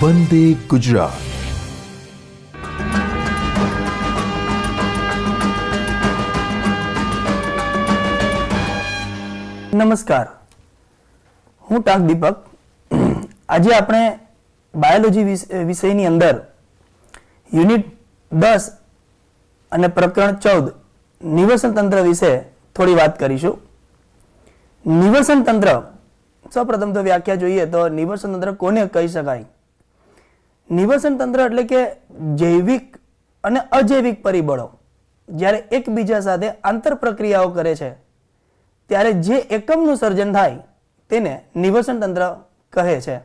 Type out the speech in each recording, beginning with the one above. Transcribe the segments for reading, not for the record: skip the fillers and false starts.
વંદે ગુજરાત. નમસ્કાર, હું ટાંક દીપક. આજે આપણે બાયોલોજી વિષયની અંદર યુનિટ 10 અને પ્રકરણ 14 નિવસન તંત્ર વિશે થોડી વાત કરીશું. નિવસન તંત્ર, સૌપ્રથમ તો વ્યાખ્યા જોઈએ તો નિવસન તંત્ર કોને કહી શકાય? નિવસન તંત્ર એટલે કે જૈવિક અને અજૈવિક પરિબળો જ્યારે એકબીજા સાથે આંતર પ્રક્રિયાઓ કરે છે ત્યારે જે એકમનું સર્જન થાય તેને નિવસન તંત્ર કહે છે.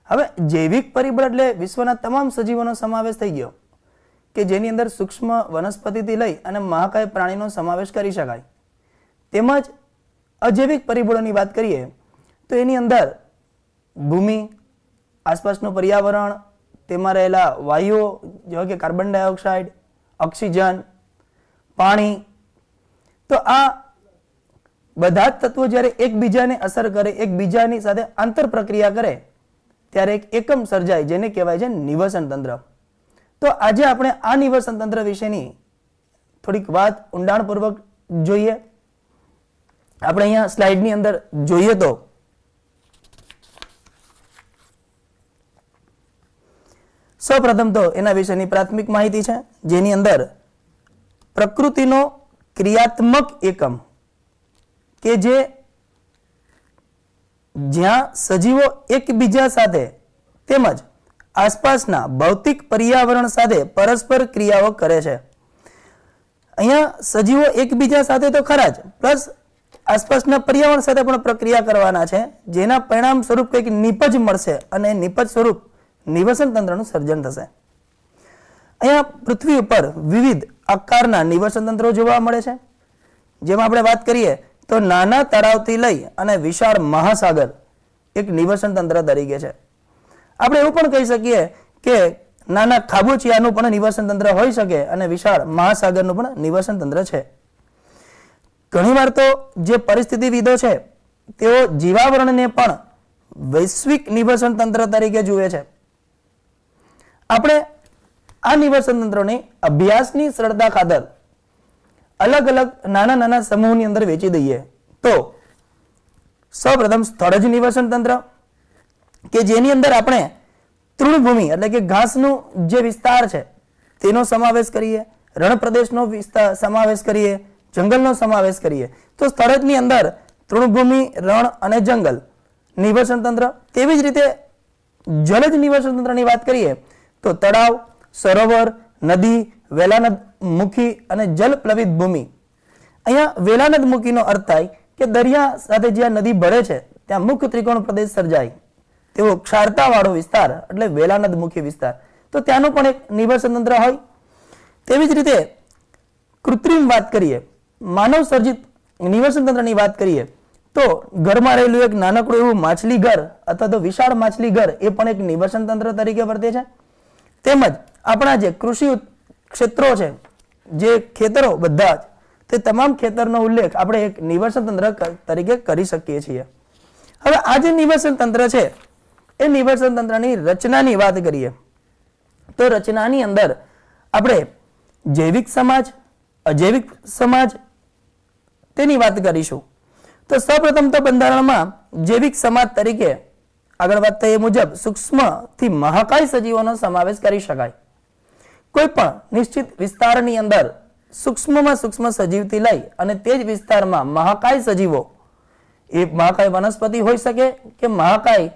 હવે જૈવિક પરિબળ એટલે વિશ્વના તમામ સજીવોનો સમાવેશ થઈ ગયો કે જેની અંદર સૂક્ષ્મ વનસ્પતિથી લઈ અને મહાકાય પ્રાણીનો સમાવેશ કરી શકાય. તેમજ અજૈવિક પરિબળોની વાત કરીએ તો એની અંદર ભૂમિ, આસપાસનું પર્યાવરણ, તેમાં રહેલા વાયુઓ જેવા કે કાર્બન ડાયોક્સાઇડ, ઓક્સિજન, પાણી, તો આ બધા જ તત્વો જ્યારે એકબીજાને અસર કરે, એકબીજાની સાથે આંતર પ્રક્રિયા કરે ત્યારે એક એકમ સર્જાય જેને કહેવાય છે નિવસન તંત્ર. તો આજે આપણે આ નિવસન તંત્ર વિશેની થોડીક વાત ઊંડાણપૂર્વક જોઈએ. આપણે અહીંયા સ્લાઇડની અંદર જોઈએ તો સૌપ્રથમ તો એના વિશેની પ્રાથમિક માહિતી છે જેની અંદર પ્રકૃતિનો ક્રિયાત્મક એકમ કે જે જ્યાં સજીવો એકબીજા સાથે તેમજ આસપાસના ભૌતિક પર્યાવરણ સાથે પરસ્પર ક્રિયાઓ કરે છે. અહીંયા સજીવો એકબીજા સાથે તો ખરા જ, પ્લસ આસપાસના પર્યાવરણ સાથે પણ પ્રક્રિયા કરવાના છે જેના પરિણામ સ્વરૂપ કંઈક નિપજ મળશે અને નિપજ સ્વરૂપ નિવસન તંત્રનું સર્જન થશે. અહીંયા પૃથ્વી ઉપર વિવિધ આકારના નિવસન તંત્રો જોવા મળે છે. જેમાં આપણે વાત કરીએ તો નાના તળાવથી લઈ અને વિશાળ મહાસાગર એક નિવસન તંત્ર તરીકે છે. આપણે એવું પણ કહી શકીએ કે નાના ખાબોચિયાનું પણ નિવસન તંત્ર હોઈ શકે અને વિશાળ મહાસાગરનું પણ નિવસન તંત્ર છે. ઘણીવાર તો જે પરિસ્થિતિવિદો છે તેઓ જીવાવરણને પણ વૈશ્વિક નિવસન તંત્ર તરીકે જુએ છે. આપણે આ નિવસન તંત્રોને અભ્યાસની સરળતા ખાતર અલગ અલગ નાના નાના સમૂહની અંદર વેચી દઈએ તો સૌપ્રથમ સ્થળજ નિવસન તંત્ર કે જેની અંદર આપણે તૃણભૂમિ એટલે કે ઘાસનું જે વિસ્તાર છે તેનો સમાવેશ કરીએ, રણ પ્રદેશનો સમાવેશ કરીએ, જંગલનો સમાવેશ કરીએ. તો સ્થળજની અંદર તૃણભૂમિ, રણ અને જંગલ નિવસન તંત્ર. તેવી જ રીતે જલજ નિવસન તંત્રની વાત કરીએ તો તળાવ, સરોવર, નદી, વેલાનદ મુખી અને જલ પ્લવિત ભૂમિ. અહીંયા વેલાનદ મુખીનો અર્થ થાય કે દરિયા સાથે જ્યાં નદી ભળે છે ત્યાં મુખ્ય ત્રિકોણ પ્રદેશ સર્જાય તેવો ક્ષારતાવાળો વિસ્તાર એટલે વેલાનદ મુખી વિસ્તાર. તો ત્યાંનું પણ એક નિવસન તંત્ર હોય. તેવી જ રીતે કૃત્રિમ વાત કરીએ, માનવ સર્જિત નિવસન તંત્રની વાત કરીએ તો ઘરમાં રહેલું એક નાનકડું એવું માછલી ઘર અથવા તો વિશાળ માછલી ઘર એ પણ એક નિવસન તંત્ર તરીકે વર્તે છે. તેમજ આપણા જે કૃષિ ક્ષેત્રો છે, જે ખેતરો બધા જ, તે તમામ ખેતરનો ઉલ્લેખ આપણે એક નિવસન તંત્ર તરીકે કરી શકીએ છીએ. હવે આ જે નિવસન તંત્ર છે એ નિવસન તંત્રની રચનાની વાત કરીએ તો રચનાની અંદર આપણે જૈવિક સમાજ, અજૈવિક સમાજ તેની વાત કરીશું. તો સૌપ્રથમ તો બંધારણમાં જૈવિક સમાજ તરીકે આગળ વાત થઈ એ મુજબ સૂક્ષ્મથી મહાકાય સજીવોનો સમાવેશ કરી શકાય. કોઈ પણ નિશ્ચિત વિસ્તારની અંદર સૂક્ષ્મમાં સૂક્ષ્મ સજીવથી લઈ અને તે જ વિસ્તારમાં મહાકાય સજીવો, એ મહાકાય વનસ્પતિ હોઈ શકે કે મહાકાય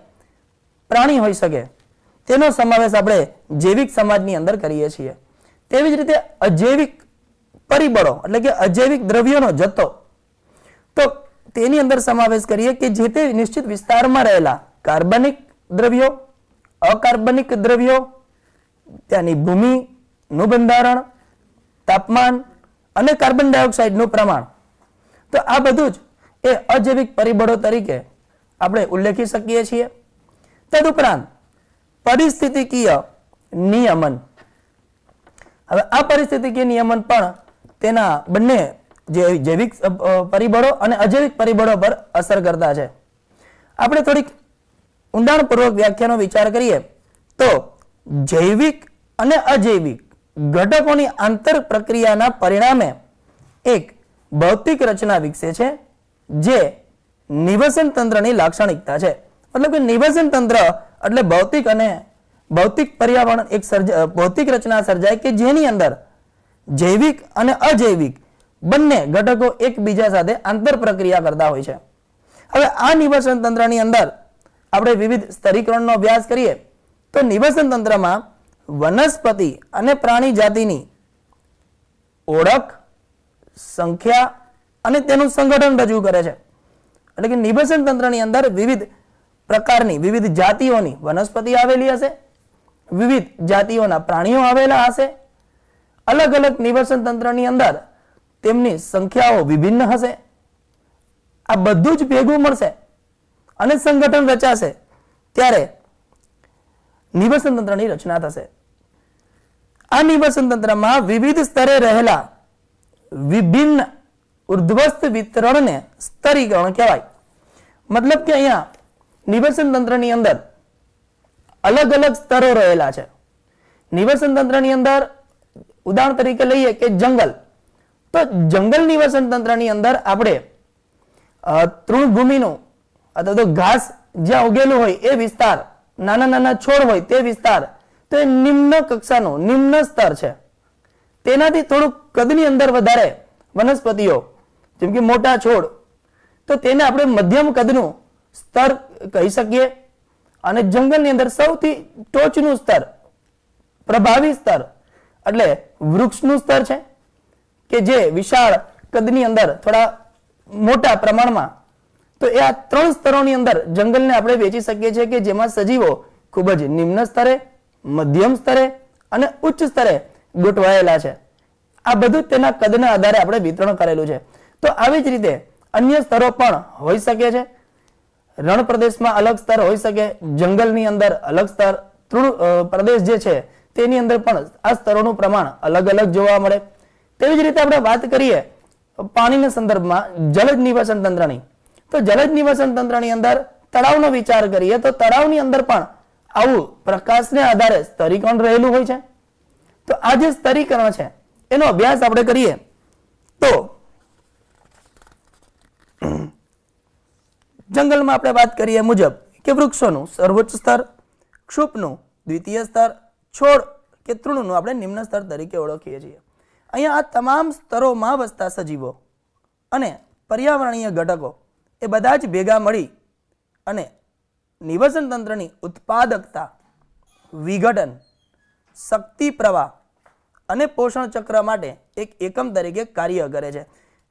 પ્રાણી હોઈ શકે, તેનો સમાવેશ આપણે જૈવિક સમાજની અંદર કરીએ છીએ. તેવી જ રીતે અજૈવિક પરિબળો એટલે કે અજૈવિક દ્રવ્યોનો જથ્થો, તો તેની અંદર સમાવેશ કરીએ કે જે તે નિશ્ચિત વિસ્તારમાં રહેલા કાર્બનિક દ્રવ્યો, અકાર્બનિક દ્રવ્યો, ત્યાંની ભૂમિનું બંધારણ, તાપમાન અને કાર્બન ડાયોક્સાઇડનું પ્રમાણ. તો આ બધું જ એ અજૈવિક પરિબળો તરીકે આપણે ઉલ્લેખી શકીએ છીએ. તદુપરાંત પરિસ્થિતિકીય નિયમન. હવે આ પરિસ્થિતિકીય નિયમન પણ તેના બંને જે જૈવિક પરિબળો અને અજૈવિક પરિબળો પર અસર કરતા છે. આપણે થોડીક ઊંડાણપૂર્વક વ્યાખ્યાનો વિચાર કરીએ તો જૈવિક અને અજૈવિક ઘટકોની આંતર પ્રક્રિયાના પરિણામે એક ભૌતિક રચના વિકસે છે જે નિવસન તંત્રની લાક્ષણિકતા છે. મતલબ કે નિવસન તંત્ર એટલે ભૌતિક અને ભૌતિક પર્યાવરણ એક ભૌતિક રચના સર્જાય કે જેની અંદર જૈવિક અને અજૈવિક બંને ઘટકો એકબીજા સાથે આંતર પ્રક્રિયા કરતા હોય છે. હવે આ નિવસન તંત્રની અંદર આપણે વિવિધ સ્તરીકરણનો અભ્યાસ કરીએ તો નિવસન તંત્રમાં વનસ્પતિ અને પ્રાણી જાતિની ઓળખ, સંખ્યા અને તેનું સંગઠન રજૂ કરે છે. એટલે કે નિવસન તંત્રની અંદર વિવિધ પ્રકારની વિવિધ જાતિઓની વનસ્પતિ આવેલી હશે, વિવિધ જાતિઓના પ્રાણીઓ આવેલા હશે, અલગ અલગ નિવસન તંત્રની અંદર તેમની સંખ્યાઓ વિભિન્ન હશે. આ બધું જ ભેગું મળશે અને સંગઠન રચાશે ત્યારે નિવસન તંત્રની રચના થશે. આ નિવસન તંત્રમાં વિવિધ સ્તરે રહેલા વિભિન્ન ઉર્ધ્વસ્થ વિતરણને સ્તરીકરણ કહેવાય. મતલબ કે અહીંયા નિવસન તંત્રની અંદર અલગ અલગ સ્તરો રહેલા છે. નિવસન તંત્રની અંદર ઉદાહરણ તરીકે લઈએ કે જંગલ, તો જંગલ નિવસન તંત્રની અંદર આપણે તૃણભૂમિનું અથવા તો ઘાસ જ્યાં ઉગેલું હોય એ વિસ્તાર, નાના નાના છોડ હોય તે વિસ્તાર, તો એ નિમ્ન કક્ષાનું નિમ્ન સ્તર છે. તેનાથી થોડુંક કદની અંદર વધારે વનસ્પતિઓ જેમ કે મોટા છોડ, તો તેને આપણે મધ્યમ કદનું સ્તર કહી શકીએ. અને જંગલની અંદર સૌથી ટોચનું સ્તર, પ્રભાવી સ્તર એટલે વૃક્ષનું સ્તર છે કે જે વિશાળ કદની અંદર થોડા મોટા પ્રમાણમાં. તો એ આ ત્રણ સ્તરોની અંદર જંગલને આપણે વેચી શકીએ છીએ કે જેમાં સજીવો ખૂબ જ નિમ્ન સ્તરે, મધ્યમ સ્તરે અને ઉચ્ચ સ્તરે ગોઠવાયેલા છે. આ બધું તેના કદના આધારે આપણે વિતરણ કરેલું છે. તો આવી જ રીતે અન્ય સ્તરો પણ હોઈ શકે છે. રણ પ્રદેશમાં અલગ સ્તર હોઈ શકે, જંગલની અંદર અલગ સ્તર, તૃણ પ્રદેશ જે છે તેની અંદર પણ આ સ્તરોનું પ્રમાણ અલગ અલગ જોવા મળે. તેવી જ રીતે આપણે વાત કરીએ પાણીના સંદર્ભમાં જલજ નિવસન તંત્રની, તો જલજ નિવસન તંત્રની અંદર તળાવનો વિચાર કરીએ તો તળાવની અંદર પણ આવું પ્રકાશને આધારે સ્તરીકરણ રહેલું હોય છે. તો આ જે સ્તરીકરણ છે એનો અભ્યાસ આપણે કરીએ તો જંગલમાં આપણે વાત કરીએ મુજબ કે વૃક્ષોનું સર્વોચ્ચ સ્તર, ક્ષુપનું દ્વિતીય સ્તર, છોડ કે તૃણનું આપણે નિમ્ન સ્તર તરીકે ઓળખીએ છીએ. અહીંયા આ તમામ સ્તરોમાં વસતા સજીવો અને પર્યાવરણીય ઘટકો એ બધા જ ભેગા મળી અને નિવસન તંત્રની ઉત્પાદકતા, વિઘટન, શક્તિ પ્રવાહ અને પોષણ ચક્ર માટે એક એકમ તરીકે કાર્ય કરે છે.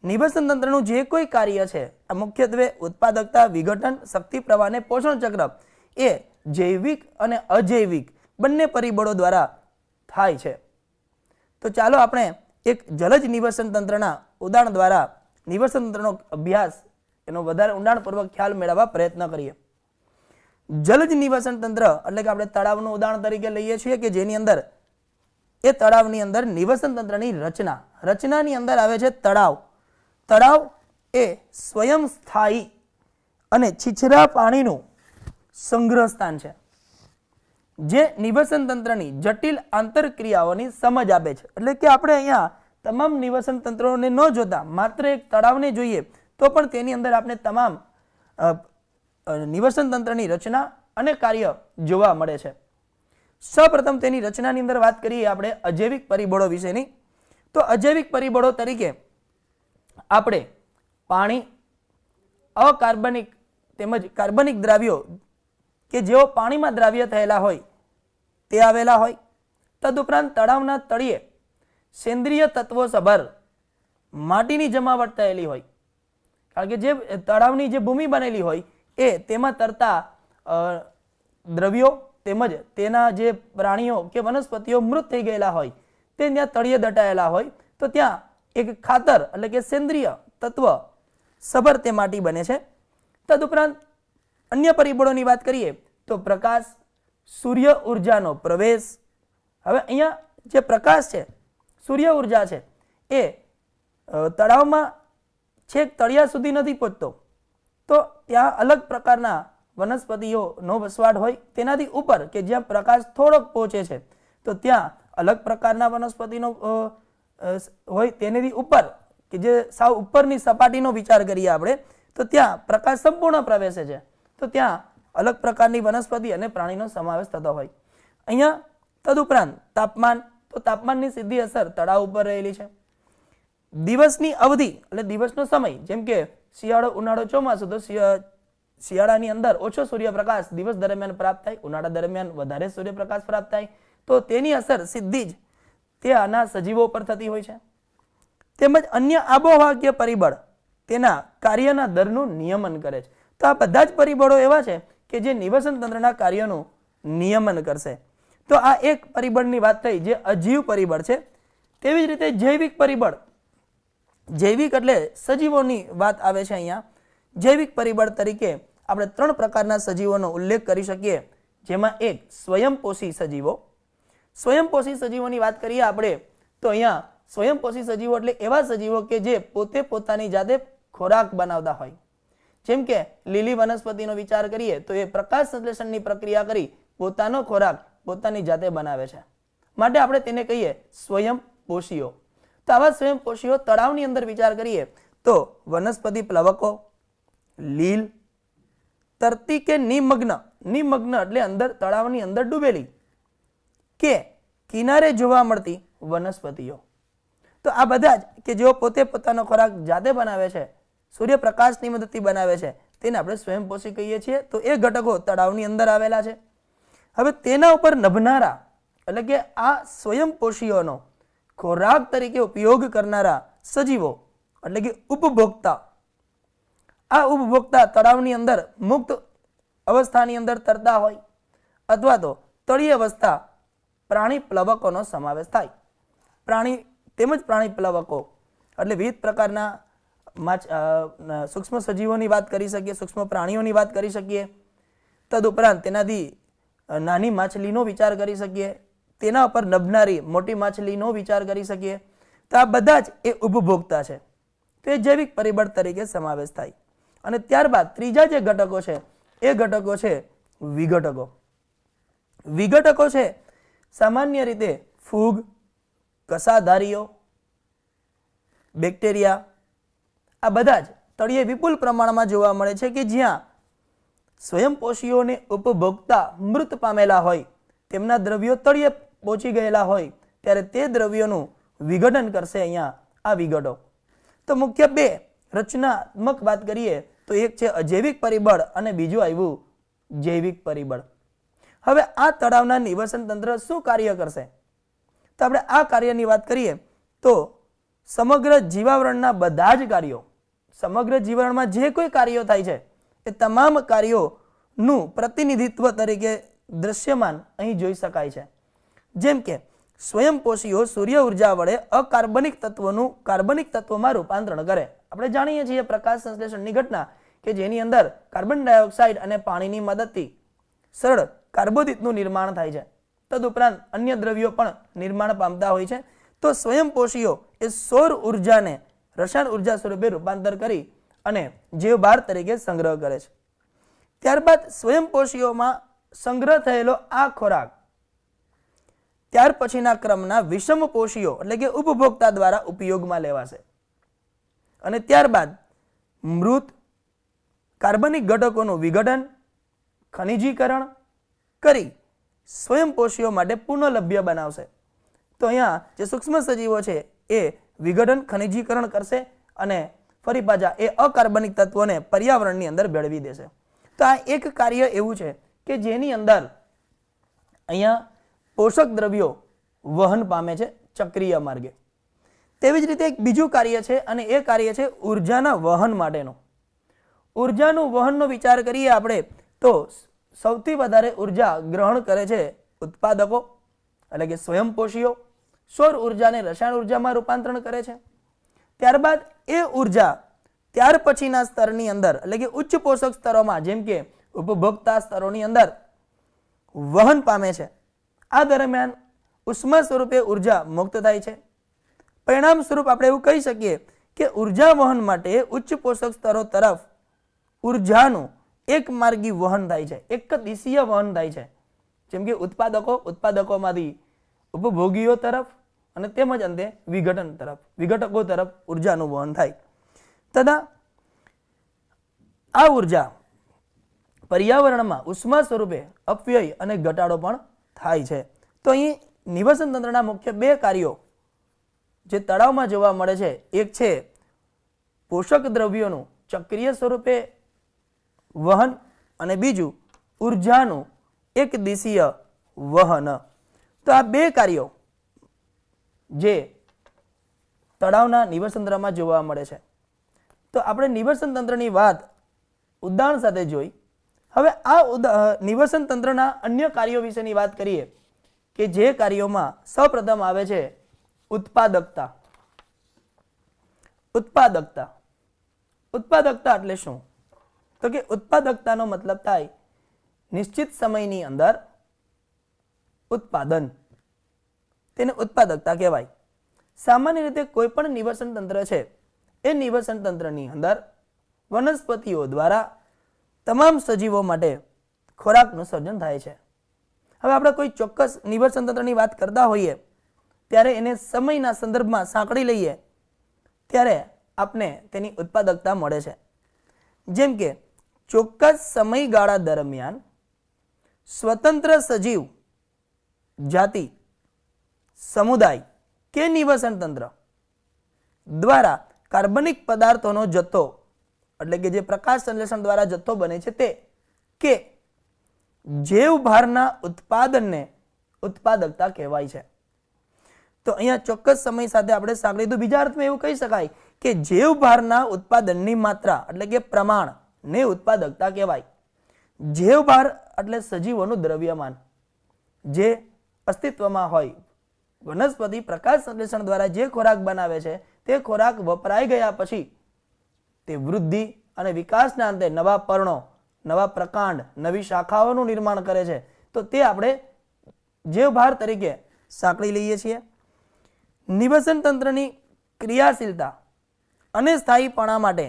નિવસન તંત્રનું જે કોઈ કાર્ય છે આ મુખ્યત્વે ઉત્પાદકતા, વિઘટન, શક્તિ પ્રવાહ અને પોષણ ચક્ર એ જૈવિક અને અજૈવિક બંને પરિબળો દ્વારા થાય છે. તો ચાલો આપણે એક જલજ નિવસન તંત્રના ઉદાહરણ દ્વારા નિવસન તંત્રનો અભ્યાસ, એનો વધારે ઊંડાણપૂર્વક ખ્યાલ મેળવવા પ્રયત્ન કરીએ. જલજ નિવસન તંત્ર એટલે કે આપણે તળાવનું ઉદાહરણ તરીકે લઈએ છીએ કે જેની અંદર એ તળાવની અંદર નિવસન તંત્રની રચનાની અંદર આવે છે તળાવ. તળાવ એ સ્વયં સ્થાયી અને છીછરા પાણીનું સંગ્રહ સ્થાન છે જે નિવસન તંત્રની જટિલ આંતરક્રિયાઓની સમજ આપે છે. એટલે કે આપણે અહીંયા તમામ નિવસન તંત્રોને ન જોતા માત્ર એક તળાવને જોઈએ તો પણ તેની અંદર આપણે તમામ નિવસન તંત્રની રચના અને કાર્ય જોવા મળે છે. સૌપ્રથમ તેની રચનાની અંદર વાત કરીએ આપણે અજૈવિક પરિબળો વિશેની, તો અજૈવિક પરિબળો તરીકે આપણે પાણી, અકાર્બનિક તેમજ કાર્બનિક દ્રાવ્યો કે જેઓ પાણીમાં દ્રાવ્ય થયેલા હોય તે આવેલા હોય. તદુપરાંત તળાવના તળિયે સેન્દ્રિય તત્વો સભર માટીની જમાવટ થયેલી હોય, કારણ કે જે તળાવની જે ભૂમિ બનેલી હોય એ તેમાં તરતા દ્રવ્યો તેમજ તેના જે પ્રાણીઓ કે વનસ્પતિઓ મૃત થઈ ગયેલા હોય તે ત્યાં તળિયે દટાયેલા હોય, તો ત્યાં એક ખાતર એટલે કે સેન્દ્રિય તત્વ સભર તે માટી બને છે. તદુપરાંત અન્ય પરિબળોની વાત કરીએ તો પ્રકાશ, સૂર્ય ઉર્જાનો પ્રવેશ. હવે અહીંયા જે પ્રકાશ છે, સૂર્ય ઉર્જા છે એ તળાવમાં છેક તળિયા સુધી નથી પહોંચતો, તો ત્યાં અલગ પ્રકારના વનસ્પતિઓનો વસવાટ હોય તેનાથી ઉપર કે જ્યાં પ્રકાશ થોડોક પહોંચે છે તો ત્યાં અલગ પ્રકારના વનસ્પતિનો હોય, તેનાથી ઉપર કે જે સાવ ઉપરની સપાટીનો વિચાર કરીએ આપણે તો ત્યાં પ્રકાશ સંપૂર્ણ પ્રવેશે છે, તો ત્યાં અલગ પ્રકારની વનસ્પતિ અને પ્રાણીનો સમાવેશ થતો હોય. અહીંયા તદુપરાંત તાપમાન, તો તાપમાનની સીધી અસર તળાવ ઉપર રહેલી છે. દિવસની અવધિ એટલે દિવસનો સમય, જેમ કે શિયાળો, ઉનાળો, ચોમાસું, તો શિયાળાની અંદર ઓછો સૂર્યપ્રકાશ દિવસ દરમિયાન પ્રાપ્ત થાય, ઉનાળા દરમિયાન વધારે સૂર્યપ્રકાશ પ્રાપ્ત થાય, તો તેની અસર સીધી જ ત્યાંના સજીવો પર થતી હોય છે. તેમજ અન્ય આબોહવાકીય પરિબળ તેના કાર્યના દરનું નિયમન કરે છે. તો આ બધા જ પરિબળો એવા છે કે જે નિવસન તંત્રના કાર્યનું નિયમન કરશે. તો આ એક પરિબળની વાત થઈ જે અજીવ પરિબળ છે. તેવી જ રીતે જૈવિક પરિબળ, જૈવિક એટલે સજીવોની વાત આવે છે. અહીંયા જૈવિક પરિબળ તરીકે આપણે 3 પ્રકારના સજીવોનો ઉલ્લેખ કરી શકીએ, જેમાં એક સ્વયંપોષી સજીવો. સ્વયંપોષી સજીવોની વાત કરીએ આપણે તો અહીંયા સ્વયંપોષી સજીવો એટલે એવા સજીવો કે જે પોતે પોતાની જાતે ખોરાક બનાવતા હોય. જેમ કે લીલી વનસ્પતિનો વિચાર કરીએ તો એ પ્રકાશ સંશ્લેષણની પ્રક્રિયા કરી પોતાનો ખોરાક પોતાની જાતે બનાવે છે, માટે આપણે તેને કહીએ સ્વયંપોષીઓ. તો આવા સ્વયંપોષીઓ તળાવની અંદર વિચાર કરીએ તો વનસ્પતિ પ્લવકો, લીલ, તરતી કે નિમગ્ન, નિમગ્ન એટલે અંદર તળાવની અંદર ડૂબેલી કે કિનારે જોવા મળતી વનસ્પતિઓ. તો આ બધા જ કે જેઓ પોતે પોતાનો ખોરાક જાતે બનાવે છે, સૂર્યપ્રકાશની મદદથી બનાવે છે, તેને આપણે સ્વયંપોષી કહીએ છીએ. તો એ ઘટકો તળાવની અંદર આવેલા છે. હવે તેના ઉપર નભનારા એટલે કે આ સ્વયંપોષીઓનો ખોરાક તરીકે ઉપયોગ કરનારા સજીવો એટલે કે ઉપભોક્તા. આ ઉપભોક્તા તળાવની અંદર મુક્ત અવસ્થાની અંદર તરતા હોય અથવા તો તળિયે વસતા પ્રાણી પ્લવકોનો સમાવેશ થાય. પ્રાણી તેમજ પ્રાણી પ્લવકો એટલે વિવિધ પ્રકારના સૂક્ષ્મ સજીવોની વાત કરી શકીએ, સૂક્ષ્મ પ્રાણીઓની વાત કરી શકીએ. તદુપરાંત તેનાથી નાની માછલીનો વિચાર કરી શકીએ, તેના ઉપર નભનારી મોટી માછલીનો વિચાર કરી શકીએ. તો આ બધા જ એ ઉપભોક્તા છે. તો એ જૈવિક પરિબળ તરીકે સમાવેશ થાય. અને ત્યારબાદ ત્રીજા જે ઘટકો છે એ ઘટકો છે વિઘટકો. વિઘટકો છે સામાન્ય રીતે ફૂગ, કસાધારીઓ, બેક્ટેરિયા, આ બધા જ તળિયે વિપુલ પ્રમાણમાં જોવા મળે છે કે જ્યાં સ્વયંપોષીઓને ઉપભોક્તા મૃત પામેલા હોય, તેમના દ્રવ્યો તળિયે પહોંચી ગયેલા હોય ત્યારે તે દ્રવ્યોનું વિઘટન કરશે અહીંયા આ વિઘટો. તો મુખ્ય 2 રચનાત્મક વાત કરીએ તો એક છે અજૈવિક પરિબળ અને બીજું આવ્યું જૈવિક પરિબળ. હવે આ તળાવના નિવસન તંત્ર શું કાર્ય કરશે? તો આપણે આ કાર્યની વાત કરીએ તો સમગ્ર જીવાવરણના બધા જ કાર્યો, સમગ્ર જીવાવરણમાં જે કોઈ કાર્યો થાય છે એ તમામ કાર્યોનું પ્રતિનિધિત્વ તરીકે દ્રશ્યમાન અહીં જોઈ શકાય છે. જેમ કે સ્વયંપોષીઓ સૂર્ય ઉર્જા વડે અકાર્બનિક તત્વોનું કાર્બનિક તત્વમાં રૂપાંતરણ કરે. આપણે જાણીએ છીએ પ્રકાશ સંશ્લેષણની ઘટના કે જેની અંદર કાર્બન ડાયોક્સાઇડ અને પાણીની મદદથી સરળ કાર્બોદિતનું નિર્માણ થાય છે. તદુપરાંત અન્ય દ્રવ્યો પણ નિર્માણ પામતા હોય છે. તો સ્વયંપોષીઓ એ સૌર ઉર્જાને રસાયણ ઉર્જા સ્વરૂપે રૂપાંતર કરી અને જીવભાર તરીકે સંગ્રહ કરે છે. ત્યારબાદ સ્વયંપોષીઓમાં સંગ્રહ થયેલો આ ખોરાક ત્યાર પછીના ક્રમના વિષમપોષીઓ એટલે કે ઉપભોક્તા દ્વારા ઉપયોગમાં લેવાશે અને ત્યારબાદ મૃત કાર્બનિક ઘટકોનું વિઘટન, ખનિજીકરણ કરી સ્વયંપોષીઓ માટે પુનઃલભ્ય બનાવશે. તો અહીંયા જે સૂક્ષ્મ સજીવો છે એ વિઘટન, ખનિજીકરણ કરશે અને ફરી પાછા એ અકાર્બનિક તત્વોને પર્યાવરણની અંદર ભેળવી દેશે. તો આ એક કાર્ય એવું છે કે જેની અંદર અહીંયા પોષક દ્રવ્યો વહન પામે છે ચક્રીય માર્ગે. તેવી જ રીતે એક બીજું કાર્ય છે અને એ કાર્ય છે ઉર્જાના વહન માટેનું. ઉર્જાનું વહનનો વિચાર કરીએ આપણે તો સૌથી વધારે ઉર્જા ગ્રહણ કરે છે ઉત્પાદકો એટલે કે સ્વયંપોષીઓ. સૌર ઉર્જાને રસાયણ ઉર્જામાં રૂપાંતરણ કરે છે. ત્યારબાદ એ ઉર્જા ત્યાર પછીના સ્તરની અંદર એટલે કે ઉચ્ચ પોષક સ્તરોમાં જેમ કે ઉપભોક્તા સ્તરોની અંદર વહન પામે છે. આ દરમિયાન ઉષ્મા સ્વરૂપે ઉર્જા મુક્ત થાય છે. પરિણામ સ્વરૂપ આપણે એવું કહી શકીએ કે ઉર્જા વહન માટે ઉચ્ચ પોષક સ્તરો તરફ ઉર્જાનું એક માર્ગી વહન થાય છે, એક દિશીય વહન થાય છે. જેમ કે ઉત્પાદકોમાંથી ઉપભોગીઓ તરફ અને તેમજ અંતે વિઘટકો તરફ ઉર્જાનું વહન થાય. તથા આ ઉર્જા પર્યાવરણમાં ઉષ્મા સ્વરૂપે અપવ્યય અને ઘટાડો પણ થાય છે. તો અહીં નિવસન તંત્રના મુખ્ય બે કાર્યો જે તળાવમાં જોવા મળે છે, એક છે પોષક દ્રવ્યોનું ચક્રીય સ્વરૂપે વહન અને બીજું ઉર્જાનું એક દિશીય વહન. તો આ બે કાર્યો જે તળાવના નિવસન તંત્રમાં જોવા મળે છે. તો આપણે નિવસન તંત્રની વાત ઉદાહરણ સાથે જોઈ. હવે આ નિવસન તંત્રના અન્ય કાર્યો વિશેની વાત કરીએ કે જે કાર્યોમાં સૌપ્રથમ આવે છે ઉત્પાદકતા. ઉત્પાદકતા એટલે શું? તો કે ઉત્પાદકતાનો મતલબ થાય નિશ્ચિત સમયની અંદર ઉત્પાદન, તેને ઉત્પાદકતા કહેવાય. સામાન્ય રીતે કોઈ પણ નિવસન તંત્ર છે એ નિવસન તંત્રની અંદર વનસ્પતિઓ દ્વારા તમામ સજીવો માટે ખોરાકનું સર્જન થાય છે. હવે આપણે કોઈ ચોક્કસ નિવસન તંત્રની વાત કરતા હોઈએ ત્યારે એને સમયના સંદર્ભમાં સાંકળી લઈએ ત્યારે આપને તેની ઉત્પાદકતા મળે છે. જેમ કે ચોક્કસ સમયગાળા દરમિયાન સ્વતંત્ર સજીવ જાતિ, સમુદાય કે નિવસન તંત્ર દ્વારા કાર્બનિક પદાર્થોનો જથ્થો એટલે કે જે પ્રકાશ સંશ્લેષણ દ્વારા જથ્થો બને છે તે કે જૈવભારના ઉત્પાદનને ઉત્પાદકતા કહેવાય છે. તો અહીંયા ચોક્કસ સમય સાથે આપણે સાંકળી તો બીજા અર્થમાં એવું કહી શકાય કે જૈવભારના ઉત્પાદનની માત્રા એટલે કે પ્રમાણ ને ઉત્પાદકતા કહેવાય. જૈવભાર એટલે સજીવોનું દ્રવ્યમાન જે અસ્તિત્વમાં હોય. વનસ્પતિ પ્રકાશ સંશ્લેષણ દ્વારા જે ખોરાક બનાવે છે તે ખોરાક વપરાઈ ગયા પછી તે વૃદ્ધિ અને વિકાસના અંતે નવા પર્ણો, નવા પ્રકાંડ, નવી શાખાઓનું નિર્માણ કરે છે. તો તે આપણે જૈવભાર તરીકે સાંકળી લઈએ છીએ. નિવસન તંત્રની ક્રિયાશીલતા અને સ્થાયીપણા માટે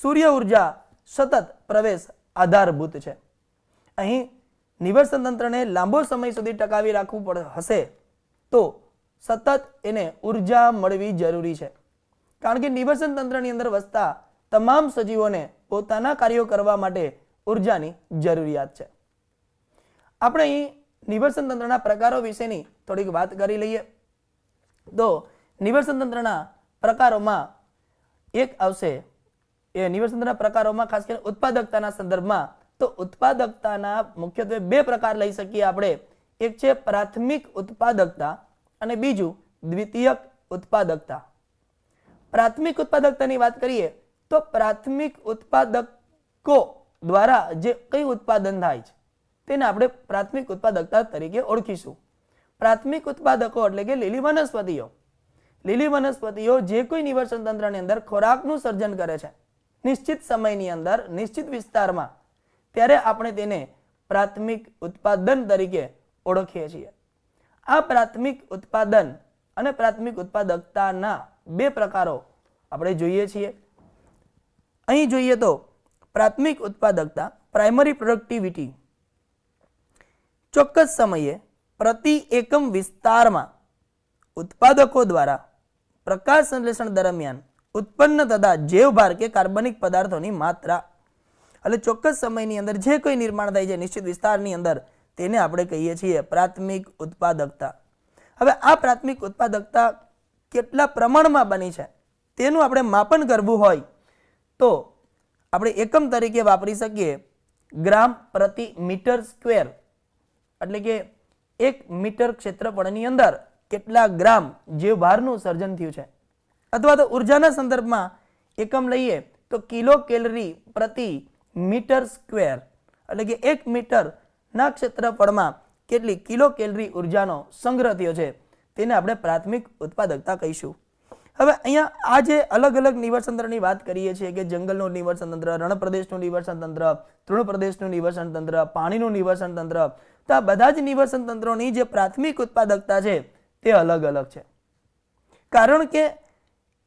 સૂર્ય ઉર્જા સતત પ્રવેશ આધારભૂત છે. અહીં નિવસન તંત્રને લાંબો સમય સુધી ટકાવી રાખવું હશે તો સતત એને ઉર્જા મળવી જરૂરી છે. કારણ કે નિવસન તંત્રની અંદર વસતા તમામ સજીવોને પોતાના કાર્યો કરવા માટે ઉર્જાની જરૂરિયાત છે. આપણે અહીં નિવસન તંત્રના પ્રકારો વિશેની થોડીક વાત કરી લઈએ. તો નિવસન તંત્રના પ્રકારોમાં એક આવશે એ નિવસન તંત્રના પ્રકારોમાં ખાસ કરીને ઉત્પાદકતાના સંદર્ભમાં તો ઉત્પાદકતાના મુખ્યત્વે બે પ્રકાર લઈ શકીએ આપણે. એક છે પ્રાથમિક ઉત્પાદકતા અને બીજું દ્વિતીયક ઉત્પાદકતા. પ્રાથમિક ઉત્પાદકતાની વાત કરીએ તો પ્રાથમિક ઉત્પાદકો દ્વારા જે કઈ ઉત્પાદન થાય છે તેને આપણે પ્રાથમિક ઉત્પાદકતા તરીકે ઓળખીશું. પ્રાથમિક ઉત્પાદકો એટલે કે લીલી વનસ્પતિઓ. લીલી વનસ્પતિઓ જે કોઈ નિવસન તંત્રની અંદર ખોરાકનું સર્જન કરે છે નિશ્ચિત સમયની અંદર નિશ્ચિત વિસ્તારમાં, ત્યારે આપણે તેને પ્રાથમિક ઉત્પાદન તરીકે ઓળખીએ છીએ. આ પ્રાથમિક ઉત્પાદન અને પ્રાથમિક ઉત્પાદકતાના બે પ્રકારો આપણે જોઈએ છીએ. અહીં જોઈએ તો પ્રાથમિક ઉત્પાદકતા પ્રાઇમરી પ્રોડક્ટિવિટી ચોક્કસ સમયે પ્રતિ એકમ વિસ્તારમાં ઉત્પાદકો દ્વારા પ્રકાશ સંશ્લેષણ દરમિયાન ઉત્પન્ન થતા જૈવભાર કે કાર્બનિક પદાર્થોની માત્રા એટલે ચોક્કસ સમયની અંદર જે કોઈ નિર્માણ થાય છે નિશ્ચિત વિસ્તારની અંદર તેને આપણે કહીએ છીએ પ્રાથમિક ઉત્પાદકતા. હવે આ પ્રાથમિક ઉત્પાદકતા કેટલા પ્રમાણમાં બની છે તેનું આપણે માપન કરવું હોય તો આપણે એકમ તરીકે વાપરી શકીએ ગ્રામ પ્રતિ મીટર સ્ક્વેર. એટલે કે 1 મીટર ક્ષેત્રફળની અંદર કેટલા ગ્રામ જૈવભારનું સર્જન થયું છે. અથવા તો ઉર્જાના સંદર્ભમાં એકમ લઈએ તો કિલો કેલરી પ્રતિ મીટર સ્ક્વેર. એટલે કે 1 મીટરના ક્ષેત્રફળમાં કેટલી કિલો કેલરી ઉર્જાનો સંગ્રહ થયો છે તેને આપણે પ્રાથમિક ઉત્પાદકતા કહીશું. હવે અહીંયા આ જે અલગ અલગ નિવસન તંત્રની વાત કરીએ છીએ કે જંગલનું નિવસન તંત્ર, રણ પ્રદેશનું નિવસન તંત્ર, તૃણ પ્રદેશનું નિવસન તંત્ર, પાણીનું નિવસન તંત્ર, તો આ બધા જ નિવસન તંત્રોની જે પ્રાથમિક ઉત્પાદકતા છે તે અલગ અલગ છે. કારણ કે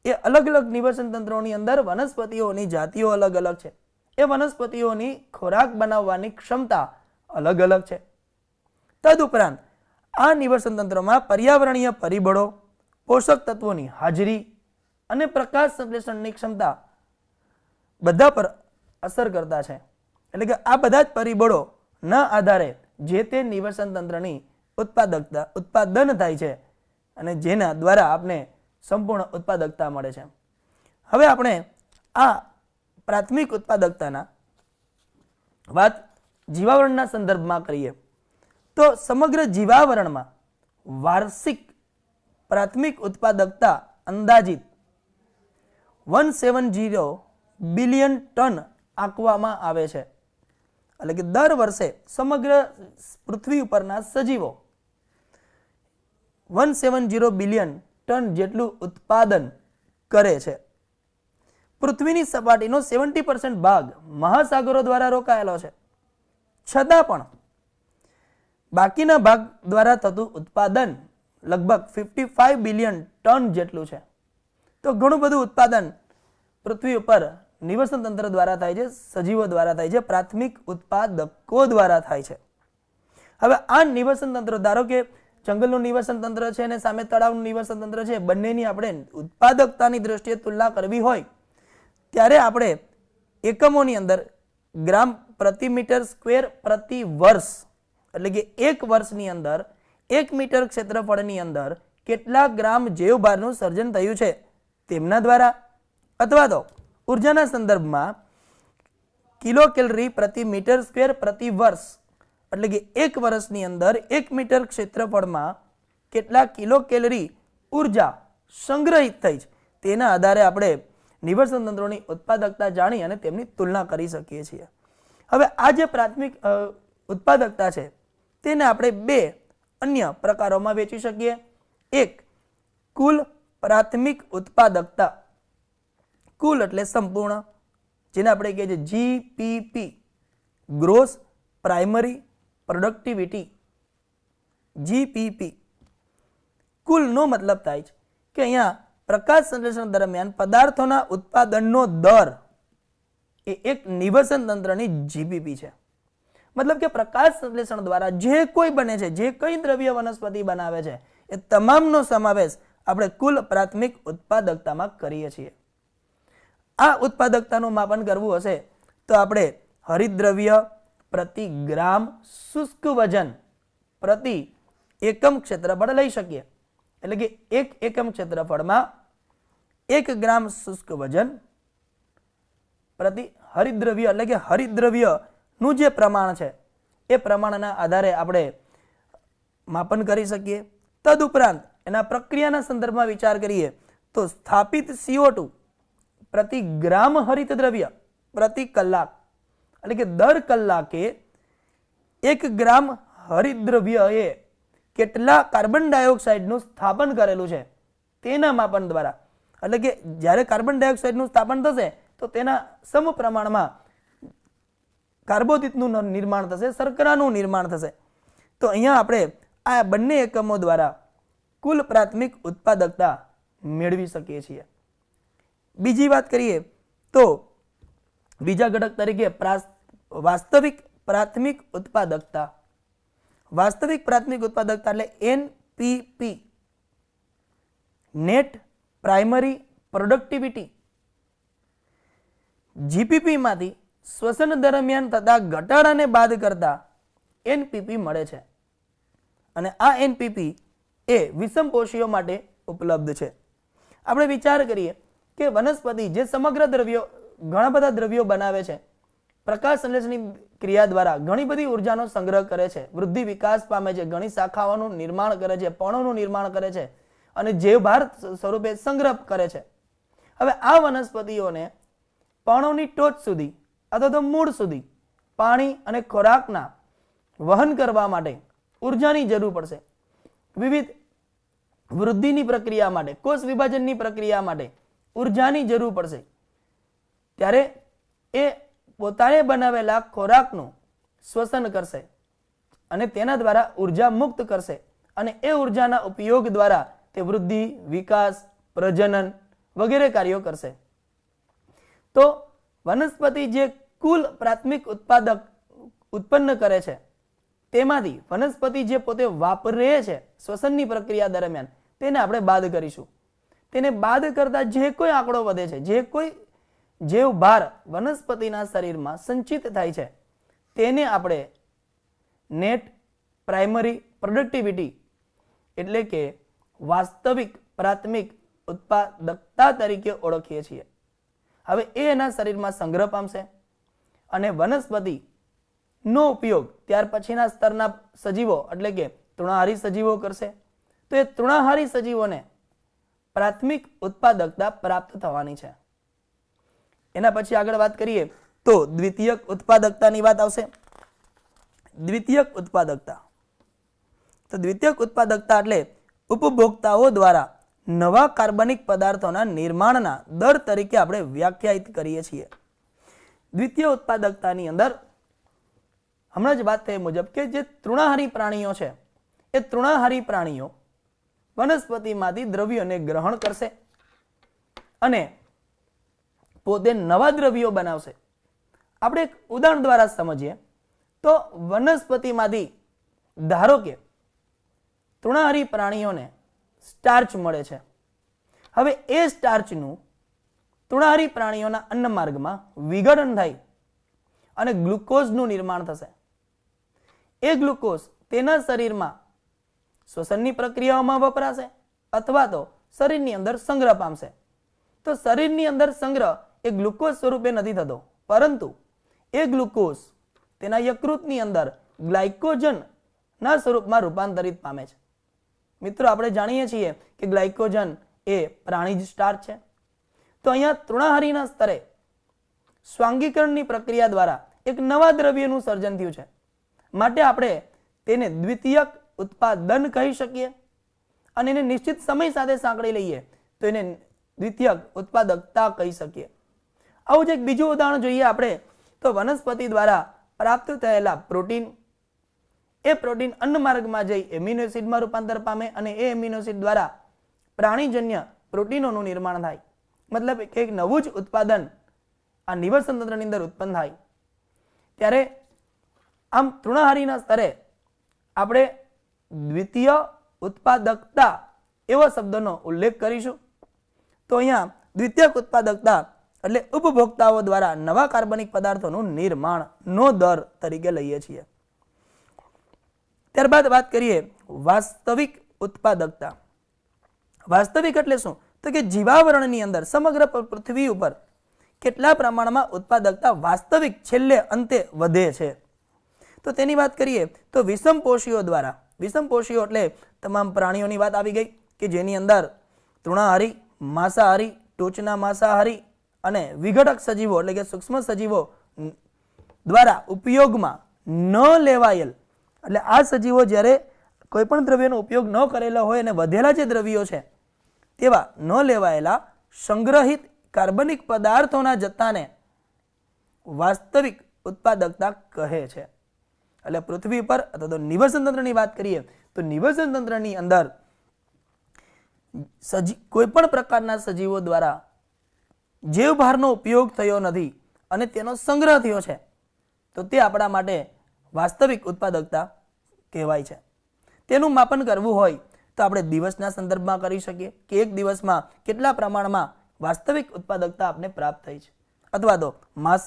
એ અલગ અલગ નિવસન તંત્રોની અંદર વનસ્પતિઓની જાતિઓ અલગ અલગ છે. એ વનસ્પતિઓની ખોરાક બનાવવાની ક્ષમતા અલગ અલગ છે. તદુપરાંત આ નિવસન તંત્રમાં પર્યાવરણીય પરિબળો, પોષક તત્વોની હાજરી અને પ્રકાશ સંશ્લેષણની ક્ષમતા બધા પર અસર કરતા છે. એટલે કે આ બધા જ પરિબળોના આધારે જે તે નિવસન તંત્રની ઉત્પાદન થાય છે અને જેના દ્વારા આપણે સંપૂર્ણ ઉત્પાદકતા મળે છે. હવે આપણે આ પ્રાથમિક ઉત્પાદકતાના વાત જીવાવરણના સંદર્ભમાં કરીએ તો સમગ્ર જીવાવરણમાં વાર્ષિક પ્રાથમિક ઉત્પાદકતા અંદાજિત 170 બિલિયન ટન આંકવામાં આવે છે. એટલે કે દર વર્ષે સમગ્ર પૃથ્વી ઉપરના સજીવો 170 બિલિયન ટન જેટલું ઉત્પાદન કરે છે. પૃથ્વીની સપાટીનો 70% ભાગ મહાસાગરો દ્વારા રોકાયેલો છે. છતાં પણ બાકીના ભાગ દ્વારા થતું ઉત્પાદન લગભગ 55 બિલિયન ટન જેટલું છે. તો ઘણું બધું ઉત્પાદન પૃથ્વી ઉપર નિવસન તંત્ર દ્વારા થાય છે, સજીવો દ્વારા થાય છે, પ્રાથમિક ઉત્પાદકો દ્વારા થાય છે. હવે આ નિવસન તંત્ર, ધારો કે જંગલનું નિવસન તંત્ર છે અને સામે તળાવનું નિવસન તંત્ર છે, બંનેની આપણે ઉત્પાદકતાની દ્રષ્ટિએ તુલના કરવી હોય ત્યારે આપણે એકમોની અંદર ગ્રામ પ્રતિ મીટર સ્ક્વેર પ્રતિ વર્ષ, એટલે કે એક વર્ષની અંદર 1 મીટર ક્ષેત્રફળની અંદર કેટલા ગ્રામ જૈવભારનું સર્જન થયું છે તેમના દ્વારા, અથવા તો ઉર્જાના સંદર્ભમાં કિલો કેલરી પ્રતિ મીટર સ્ક્વેર પ્રતિ વર્ષ, એટલે કે એક વર્ષની અંદર 1 મીટર ક્ષેત્રફળમાં કેટલા કિલો કેલરી ઉર્જા સંગ્રહિત થઈ છે તેના આધારે આપણે નિવસન તંત્રોની ઉત્પાદકતા જાણી અને તેમની તુલના કરી શકીએ છીએ. હવે આ જે પ્રાથમિક ઉત્પાદકતા છે તેને આપણે બે અન્ય પ્રકારોમાં વહેંચી શકીએ. એક, કુલ પ્રાથમિક ઉત્પાદકતા. કુલ એટલે સંપૂર્ણ, જેને આપણે કહીએ છીએ GPP, gross primary productivity. GPP કુલનો મતલબ થાય છે કે અહીંયા પ્રકાશ સંશ્લેષણ દરમિયાન પદાર્થોના ઉત્પાદનનો દર એ એક નિવસન તંત્રની જીપીપી છે. મતલબ કે પ્રકાશ સંશ્લેષણ દ્વારા જે કોઈ બને છે, જે કઈ દ્રવ્ય વનસ્પતિ બનાવે છે, એ તમામનો સમાવેશ આપણે કુલ પ્રાથમિક ઉત્પાદકતામાં કરીએ છીએ. આ ઉત્પાદકતાનું માપન કરવું હશે તો આપણે હરિતદ્રવ્ય પ્રતિ ગ્રામ શુષ્ક વજન પ્રતિ એકમ ક્ષેત્રફળ લઈ શકીએ. એટલે કે એક એકમ ક્ષેત્રફળમાં 1 ગ્રામ શુષ્ક વજન પ્રતિ હરિતદ્રવ્ય, એટલે કે હરિતદ્રવ્યનું જે પ્રમાણ છે એ પ્રમાણના આધારે આપણે માપન કરી શકીએ. તદુપરાંત એના પ્રક્રિયાના સંદર્ભમાં વિચાર કરીએ તો સ્થાપિત CO2 પ્રતિ ગ્રામ હરિતદ્રવ્ય પ્રતિ કલાક, એટલે કે દર કલાકે 1 ગ્રામ હરિતદ્રવ્ય એ કેટલા કાર્બન ડાયોક્સાઇડનું સ્થાપન કરેલું છે તેના માપન દ્વારા, એટલે કે જ્યારે કાર્બન ડાયોક્સાઇડનું સ્થાપન થશે તો તેના સમપ્રમાણમાં કાર્બોદિતનું નિર્માણ થશે, શર્કરાનું નિર્માણ થશે. તો અહીંયા આપણે આ બંને એકમો દ્વારા કુલ પ્રાથમિક ઉત્પાદકતા મેળવી શકીએ છીએ. બીજી વાત કરીએ તો બીજા ઘટક તરીકે વાસ્તવિક પ્રાથમિક ઉત્પાદકતા. વાસ્તવિક પ્રાથમિક ઉત્પાદકતા એટલે NPP, net primary productivity. GPP માંથી શ્વસન દરમિયાન થતા ઘટાડાને બાદ કરતા એનપીપી મળે છે અને આ એનપીપી એ વિષમપોષીઓ માટે ઉપલબ્ધ છે. આપણે વિચાર કરીએ કે વનસ્પતિ જે સમગ્ર દ્રવ્યો, ઘણા બધા દ્રવ્યો બનાવે છે, પ્રકાશ સંશ્લેષણની ક્રિયા દ્વારા ઘણી બધી ઉર્જાનો સંગ્રહ કરે છે, વૃદ્ધિ વિકાસ પામે છે, ઘણી શાખાઓનું નિર્માણ કરે છે, પર્ણોનું નિર્માણ કરે છે અને જૈવભાર સ્વરૂપે સંગ્રહ કરે છે. હવે આ વનસ્પતિઓને પર્ણોની ટોચ સુધી અથવા તો મૂળ સુધી પાણી અને ખોરાકના વહન કરવા માટે ઉર્જાની જરૂર પડશે. વિવિધ વૃદ્ધિની પ્રક્રિયા માટે, કોષ વિભાજનની પ્રક્રિયા માટે ઉર્જાની જરૂર પડશે. ત્યારે એ પોતાને બનાવેલા ખોરાકનું શ્વસન કરશે અને તેના દ્વારા ઉર્જા મુક્ત કરશે અને એ ઉર્જાના ઉપયોગ દ્વારા તે વૃદ્ધિ, વિકાસ, પ્રજનન વગેરે કાર્યો કરશે. તો વનસ્પતિ જે કુલ પ્રાથમિક ઉત્પાદક ઉત્પન્ન કરે છે તેમાંથી વનસ્પતિ જે પોતે વાપરે છે શ્વસનની પ્રક્રિયા દરમિયાન તેને આપણે બાદ કરીશું. તેને બાદ કરતા જે કોઈ આંકડો વધે છે, જે કોઈ જીવ ભાર વનસ્પતિના શરીરમાં સંચિત થાય છે તેને આપણે નેટ પ્રાઇમરી પ્રોડક્ટિવિટી એટલે કે વાસ્તવિક પ્રાથમિક ઉત્પાદકતા તરીકે ઓળખીએ છીએ. હવે એ એના શરીરમાં સંગ્રહ પામશે અને વનસ્પતિ નો ઉપયોગ ત્યાર પછીના સ્તરના સજીવો એટલે કે તૃણાહારી સજીવો કરશે. તો એ તૃણાહારી સજીવોને પ્રાથમિક ઉત્પાદકતા પ્રાપ્ત થવાની છે. એના પછી આગળ વાત કરીએ તો દ્વિતીયક ઉત્પાદકતાની વાત આવશે. દ્વિતીયક ઉત્પાદકતા, તો દ્વિતીયક ઉત્પાદકતા એટલે ઉપભોક્તાઓ દ્વારા નવા કાર્બનિક પદાર્થોના નિર્માણના દર તરીકે આપણે વ્યાખ્યાયિત કરીએ છીએ. દ્વિતીય ઉત્પાદકતાની અંદર હમણાં જ વાત થઈ મુજબ કે જે તૃણાહારી પ્રાણીઓ છે એ તૃણાહારી પ્રાણીઓ વનસ્પતિમાંથી દ્રવ્યોને ગ્રહણ કરશે અને પોતે નવા દ્રવ્યો બનાવશે. આપણે એક ઉદાહરણ દ્વારા સમજીએ તો વનસ્પતિમાંથી ધારો કે તૃણાહારી પ્રાણીઓને સ્ટાર્ચ મળે છે. હવે એ સ્ટાર્ચનું તૃણાહારી પ્રાણીઓના અન્ન માર્ગમાં વિઘટન થાય અને ગ્લુકોઝનું નિર્માણ થશે. એ ગ્લુકોઝ તેના શરીરમાં શ્વસનની પ્રક્રિયાઓમાં વપરાશે અથવા તો શરીરની અંદર સંગ્રહ પામશે. તો શરીરની અંદર સંગ્રહ એ ગ્લુકોઝ સ્વરૂપે નથી થતો, પરંતુ એ ગ્લુકોઝ તેના યકૃતની અંદર ગ્લાયકોજનના સ્વરૂપમાં રૂપાંતરિત પામે છે. મિત્રો, આપણે જાણીએ છીએ કે ગ્લાયકોજન એ પ્રાણીજ સ્ટાર્ચ છે. તો અહીંયા તૃણાહારીના સ્તરે સ્વાંગીકરણની પ્રક્રિયા દ્વારા એક નવા દ્રવ્યનું સર્જન થયું છે, માટે આપણે તેને દ્વિતીયક ઉત્પાદન કહી શકીએ અને એને નિશ્ચિત સમય સાથે સાંકળી લઈએ તો એને દ્વિતીયક ઉત્પાદકતા કહી શકીએ. આવું જ એક બીજું ઉદાહરણ જોઈએ આપણે તો વનસ્પતિ દ્વારા પ્રાપ્ત થયેલા પ્રોટીન, એ પ્રોટીન અન્ન માર્ગમાં જઈ એમિનો એસિડમાં રૂપાંતર પામે અને એ એમિનો એસિડ દ્વારા પ્રાણીજન્ય પ્રોટીનોનું નિર્માણ થાય. મતલબ કે એક નવું જ ઉત્પાદન આ નિવસન તંત્રની અંદર ઉત્પન્ન થાય. ત્યારે આમ તૃણાહારીના સ્તરે આપણે દ્વિતીય ઉત્પાદકતા એવા શબ્દનો ઉલ્લેખ કરીશું. તો અહીંયા દ્વિતીયક ઉત્પાદકતા એટલે ઉપભોક્તાઓ દ્વારા નવા કાર્બનિક પદાર્થોનું નિર્માણનો દર તરીકે લઈએ છીએ. ત્યારબાદ વાત કરીએ વાસ્તવિક ઉત્પાદકતા. વાસ્તવિક એટલે શું? તો કે જીવાવરણની અંદર સમગ્ર પૃથ્વી ઉપર કેટલા પ્રમાણમાં ઉત્પાદકતા વાસ્તવિક છેલ્લે અંતે વધે છે. તો તેની વાત કરીએ તો વિષમપોષીઓ દ્વારા, વિષમપોષીઓ એટલે તમામ પ્રાણીઓની વાત આવી ગઈ કે જેની અંદર તૃણાહારી, માંસાહારી, ટોચના માંસાહારી અને વિઘટક સજીવો એટલે કે સૂક્ષ્મ સજીવો દ્વારા ઉપયોગમાં ન લેવાયેલ, એટલે આ સજીવો જ્યારે કોઈ પણ દ્રવ્યનો ઉપયોગ ન કરેલો હોય અને વધેલા જે દ્રવ્યો છે તેવા ન લેવાયેલા સંગ્રહિત કાર્બનિક પદાર્થોના જથ્થાને વાસ્તવિક ઉત્પાદકતા કહે છે. એટલે પૃથ્વી પર અથવા તો નિવસન તંત્રની વાત કરીએ તો નિવસન તંત્રની અંદર કોઈ પણ પ્રકારના સજીવો દ્વારા જીવભારનો ઉપયોગ થયો નથી અને તેનો સંગ્રહ થયો છે તો તે આપણા માટે વાસ્તવિક ઉત્પાદકતા કહેવાય છે. તેનું માપન કરવું હોય તો આપણે દિવસના સંદર્ભમાં કરી શકીએ કે એક દિવસમાં કેટલા પ્રમાણમાં વાસ્તવિક ઉત્પાદકતા આપને પ્રાપ્ત થઈ છે, અથવા તો માસ,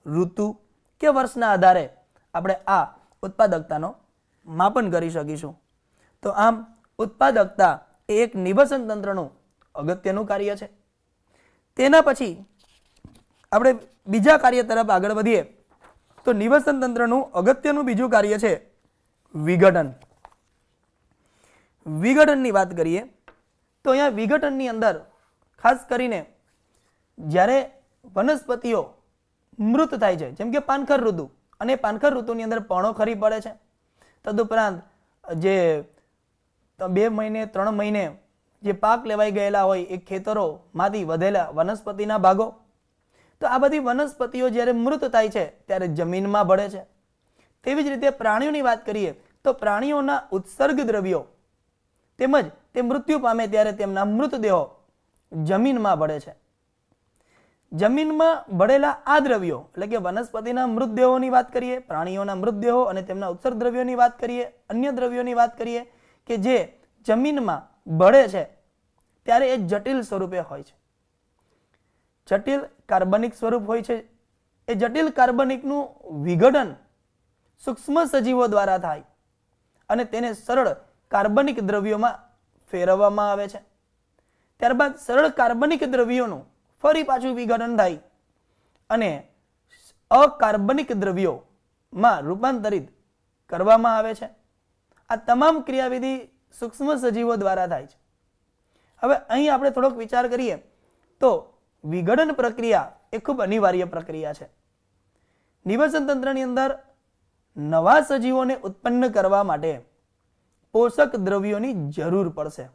ઋતુ કે વર્ષના આધારે આપણે આ ઉત્પાદકતાનો માપન કરી શકીશું. તો આમ ઉત્પાદકતા એ એક નિવસન તંત્રનું અગત્યનું કાર્ય છે. તેના પછી આપણે બીજા કાર્ય તરફ આગળ વધીએ તો નિવસન તંત્રનું અગત્યનું બીજું કાર્ય છે વિઘટન. વિઘટનની વાત કરીએ તો અહીંયા વિઘટનની અંદર ખાસ કરીને જ્યારે વનસ્પતિઓ મૃત થાય છે, જેમ કે પાનખર ઋતુ, અને પાનખર ઋતુની અંદર પર્ણો ખરી પડે છે, તદુપરાંત જે 2 મહિને 3 મહિને જે પાક લેવાઈ ગયેલા હોય એ ખેતરોમાંથી વધેલા વનસ્પતિના ભાગો, તો આ બધી વનસ્પતિઓ જ્યારે મૃત થાય છે ત્યારે જમીનમાં ભળે છે. તેવી જ રીતે પ્રાણીઓની વાત કરીએ તો પ્રાણીઓના ઉત્સર્ગ દ્રવ્યો તેમજ તે મૃત્યુ પામે ત્યારે તેમના મૃતદેહો જમીનમાં ભળે છે. જમીનમાં ભળેલા આ દ્રવ્યો એટલે કે વનસ્પતિના મૃતદેહોની વાત કરીએ, પ્રાણીઓના મૃતદેહો અને તેમના ઉત્સર્ગ દ્રવ્યોની વાત કરીએ, અન્ય દ્રવ્યોની વાત કરીએ કે જે જમીનમાં ભળે છે ત્યારે એ જટિલ સ્વરૂપે હોય છે, જટિલ કાર્બનિક સ્વરૂપ હોય છે. એ જટિલ કાર્બનિકનું વિઘટન સૂક્ષ્મ સજીવો દ્વારા થાય અને તેને સરળ કાર્બનિક દ્રવ્યોમાં ફેરવવામાં આવે છે. ત્યારબાદ સરળ કાર્બનિક દ્રવ્યોનું ફરી પાછું વિઘટન થાય અને અકાર્બનિક દ્રવ્યોમાં રૂપાંતરિત કરવામાં આવે છે. આ તમામ ક્રિયાવિધિ સૂક્ષ્મ સજીવો દ્વારા થાય છે. હવે અહીં આપણે થોડોક વિચાર કરીએ તો વિઘટન પ્રક્રિયા એ ખૂબ અનિવાર્ય પ્રક્રિયા છે. નિવસન તંત્રની અંદર નવા સજીવોને ઉત્પન્ન કરવા માટે પોષક દ્રવ્યોની જરૂર પડશે.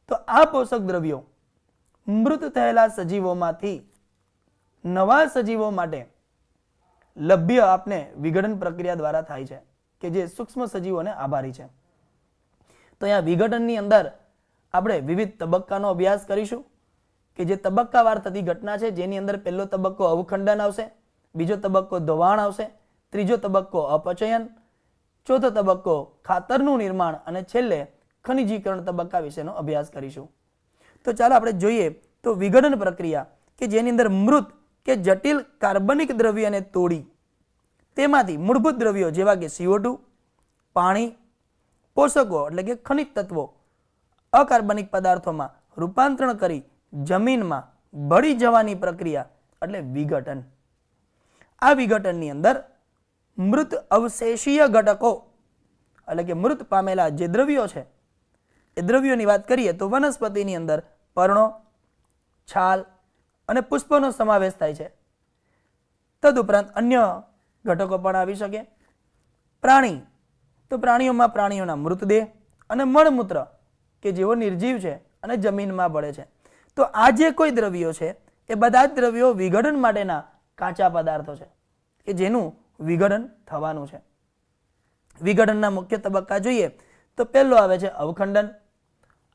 તો આ પોષક દ્રવ્યો મૃત થયેલા સજીવોમાંથી નવા સજીવો માટે લભ્ય આપને વિઘટન પ્રક્રિયા દ્વારા થાય છે કે જે સૂક્ષ્મ સજીવોને આભારી છે. તો અહીંયા વિઘટનની અંદર આપણે વિવિધ તબક્કાનો અભ્યાસ કરીશું કે જે તબક્કાવાર થતી ઘટના છે, જેની અંદર પહેલો તબક્કો અવખંડન આવશે, બીજો તબક્કો ધોવાણ આવશે, ત્રીજો તબક્કો અપચયન, ચોથો તબક્કો ખાતરનું નિર્માણ અને છેલ્લે ખનિજીકરણ તબક્કા વિશેનો અભ્યાસ કરીશું. તો ચાલો આપણે જોઈએ તો વિઘટન પ્રક્રિયા કે જેની અંદર મૃત કે જટિલ કાર્બનિક દ્રવ્યને તોડી તેમાંથી મૂળભૂત દ્રવ્યો જેવા કે CO2, પાણી, પોષકો એટલે કે ખનિજ તત્વો અકાર્બનિક પદાર્થોમાં રૂપાંતરણ કરી જમીનમાં ભળી જવાની પ્રક્રિયા એટલે વિઘટન. આ વિઘટનની અંદર મૃત અવશેષીય ઘટકો એટલે કે મૃત પામેલા જે દ્રવ્યો છે એ દ્રવ્યોની વાત કરીએ તો વનસ્પતિની અંદર પર્ણો, છાલ અને પુષ્પોનો સમાવેશ થાય છે. તદુપરાંત અન્ય ઘટકો પણ આવી શકે. પ્રાણી તો પ્રાણીઓમાં પ્રાણીઓના મૃતદેહ અને મળમૂત્ર કે જેઓ નિર્જીવ છે અને જમીનમાં ભળે છે. તો આ જે કોઈ દ્રવ્યો છે એ બધા જ દ્રવ્યો વિઘટન માટેના કાચા પદાર્થો છે કે જેનું વિઘટન થવાનું છે. વિઘટનના મુખ્ય તબક્કા જોઈએ તો પહેલો આવે છે અવખંડન.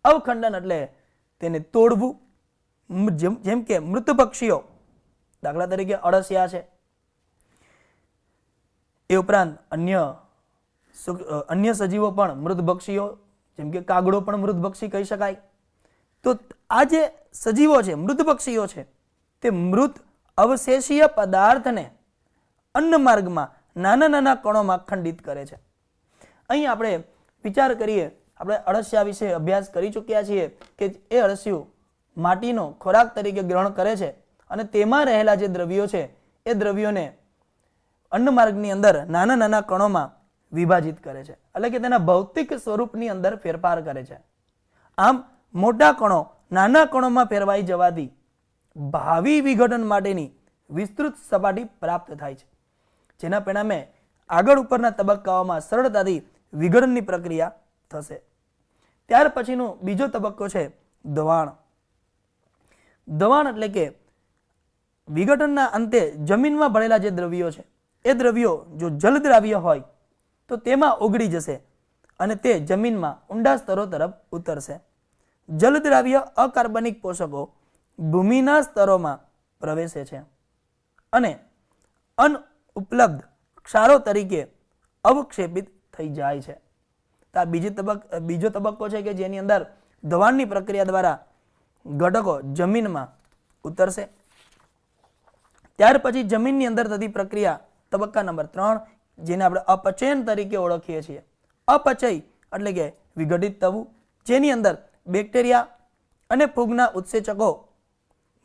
અવખંડન એટલે તેને તોડવું, જેમ કે મૃત પક્ષીઓ દાખલા તરીકે અળસિયા છે, એ ઉપરાંત અન્ય સજીવો પણ મૃતભક્ષીઓ જેમ કે કાગડો પણ મૃતભક્ષી કહી શકાય. તો આ જે સજીવો છે, મૃતભક્ષીઓ છે, તે મૃત અવશેષીય પદાર્થને અન્ન માર્ગમાં નાના નાના કણોમાં ખંડિત કરે છે. અહીં આપણે વિચાર કરીએ, આપણે અળસિયા વિશે અભ્યાસ કરી ચૂક્યા છીએ કે એ અળસિયું માટીનો ખોરાક તરીકે ગ્રહણ કરે છે અને તેમાં રહેલા જે દ્રવ્યો છે એ દ્રવ્યોને અન્ન માર્ગની અંદર નાના નાના કણોમાં વિભાજિત કરે છે, એટલે કે તેના ભૌતિક સ્વરૂપની અંદર ફેરફાર કરે છે. આમ મોટા કણો નાના કણોમાં ફેરવાઈ જવાથી ભાવિ વિઘટન માટેની વિસ્તૃત સપાટી પ્રાપ્ત થાય છે, જેના પરિણામે આગળ ઉપરના તબક્કાઓમાં સરળતાથી વિઘટનની પ્રક્રિયા થશે. ત્યાર પછીનો બીજો તબક્કો છે ધોવાણ. ધોવાણ એટલે કે વિઘટનના અંતે જમીનમાં ભળેલા જે દ્રવ્યો છે એ દ્રવ્યો જો જલદ્રાવ્ય હોય તો તેમાં ઓગળી જશે અને તે જમીનમાં ઊંડા સ્તરો તરફ ઉતરશે. જલદ્રાવ્ય અકાર્બનિક પોષકો ભૂમિના સ્તરોમાં પ્રવેશે છે અને અનઉપલબ્ધ ક્ષારો તરીકે અવક્ષેપિત થઈ જાય છે. તો આ બીજો તબક્કો છે કે જેની અંદર ધોવાણની પ્રક્રિયા દ્વારા ઘટકો જમીનમાં ઉતરશે. ત્યાર પછી જમીનની અંદર થતી પ્રક્રિયા તબક્કા નંબર 3 જેને આપણે અપચયન તરીકે ઓળખીએ છીએ. અપચય એટલે કે વિઘટિત થવું, જેની અંદર બેક્ટેરિયા અને ફૂગના ઉત્સેચકો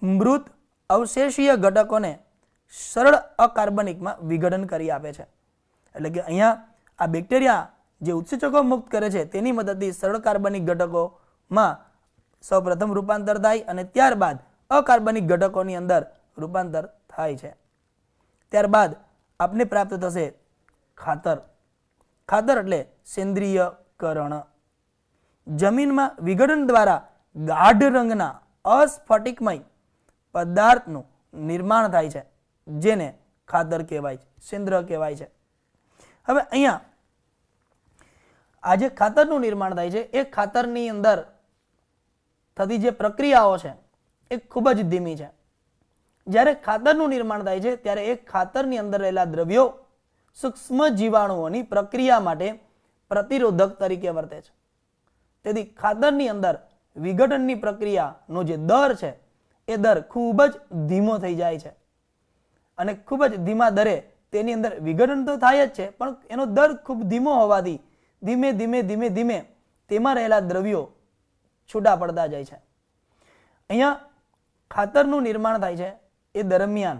મૃત અવશેષીય ઘટકોને સરળ અકાર્બનિકમાં વિઘટન કરી આપે છે. એટલે કે અહીંયા આ બેક્ટેરિયા જે ઉત્સેચકો મુક્ત કરે છે તેની મદદથી સરળ કાર્બનિક ઘટકોમાં સૌપ્રથમ રૂપાંતર થાય અને ત્યારબાદ અકાર્બનિક ઘટકોની અંદર રૂપાંતર થાય છે. ત્યારબાદ આપને પ્રાપ્ત થશે ખાતર. ખાતર એટલે સેન્દ્રિયકરણ. જમીનમાં વિઘટન દ્વારા ગાઢ રંગના અસ્ફટિકમય પદાર્થનું નિર્માણ થાય છે, જેને ખાતર કહેવાય છે, સેન્દ્ર કહેવાય છે. હવે અહીંયા આ જે ખાતરનું નિર્માણ થાય છે એ ખાતરની અંદર થતી જે પ્રક્રિયાઓ છે એ ખૂબ જ ધીમી છે. જ્યારે ખાતરનું નિર્માણ થાય છે ત્યારે એ ખાતરની અંદર રહેલા દ્રવ્યો સૂક્ષ્મ જીવાણુઓની પ્રક્રિયા માટે પ્રતિરોધક તરીકે વર્તે છે. તેથી ખાતરની અંદર વિઘટનની પ્રક્રિયાનો જે દર છે એ દર ખૂબ જ ધીમો થઈ જાય છે અને ખૂબ જ ધીમા દરે તેની અંદર વિઘટન તો થાય જ છે, પણ એનો દર ખૂબ ધીમો હોવાથી ધીમે ધીમે ધીમે ધીમે તેમાં રહેલા દ્રવ્યો છૂટા પડતા જાય છે. અહીંયા ખાતરનું નિર્માણ થાય છે એ દરમિયાન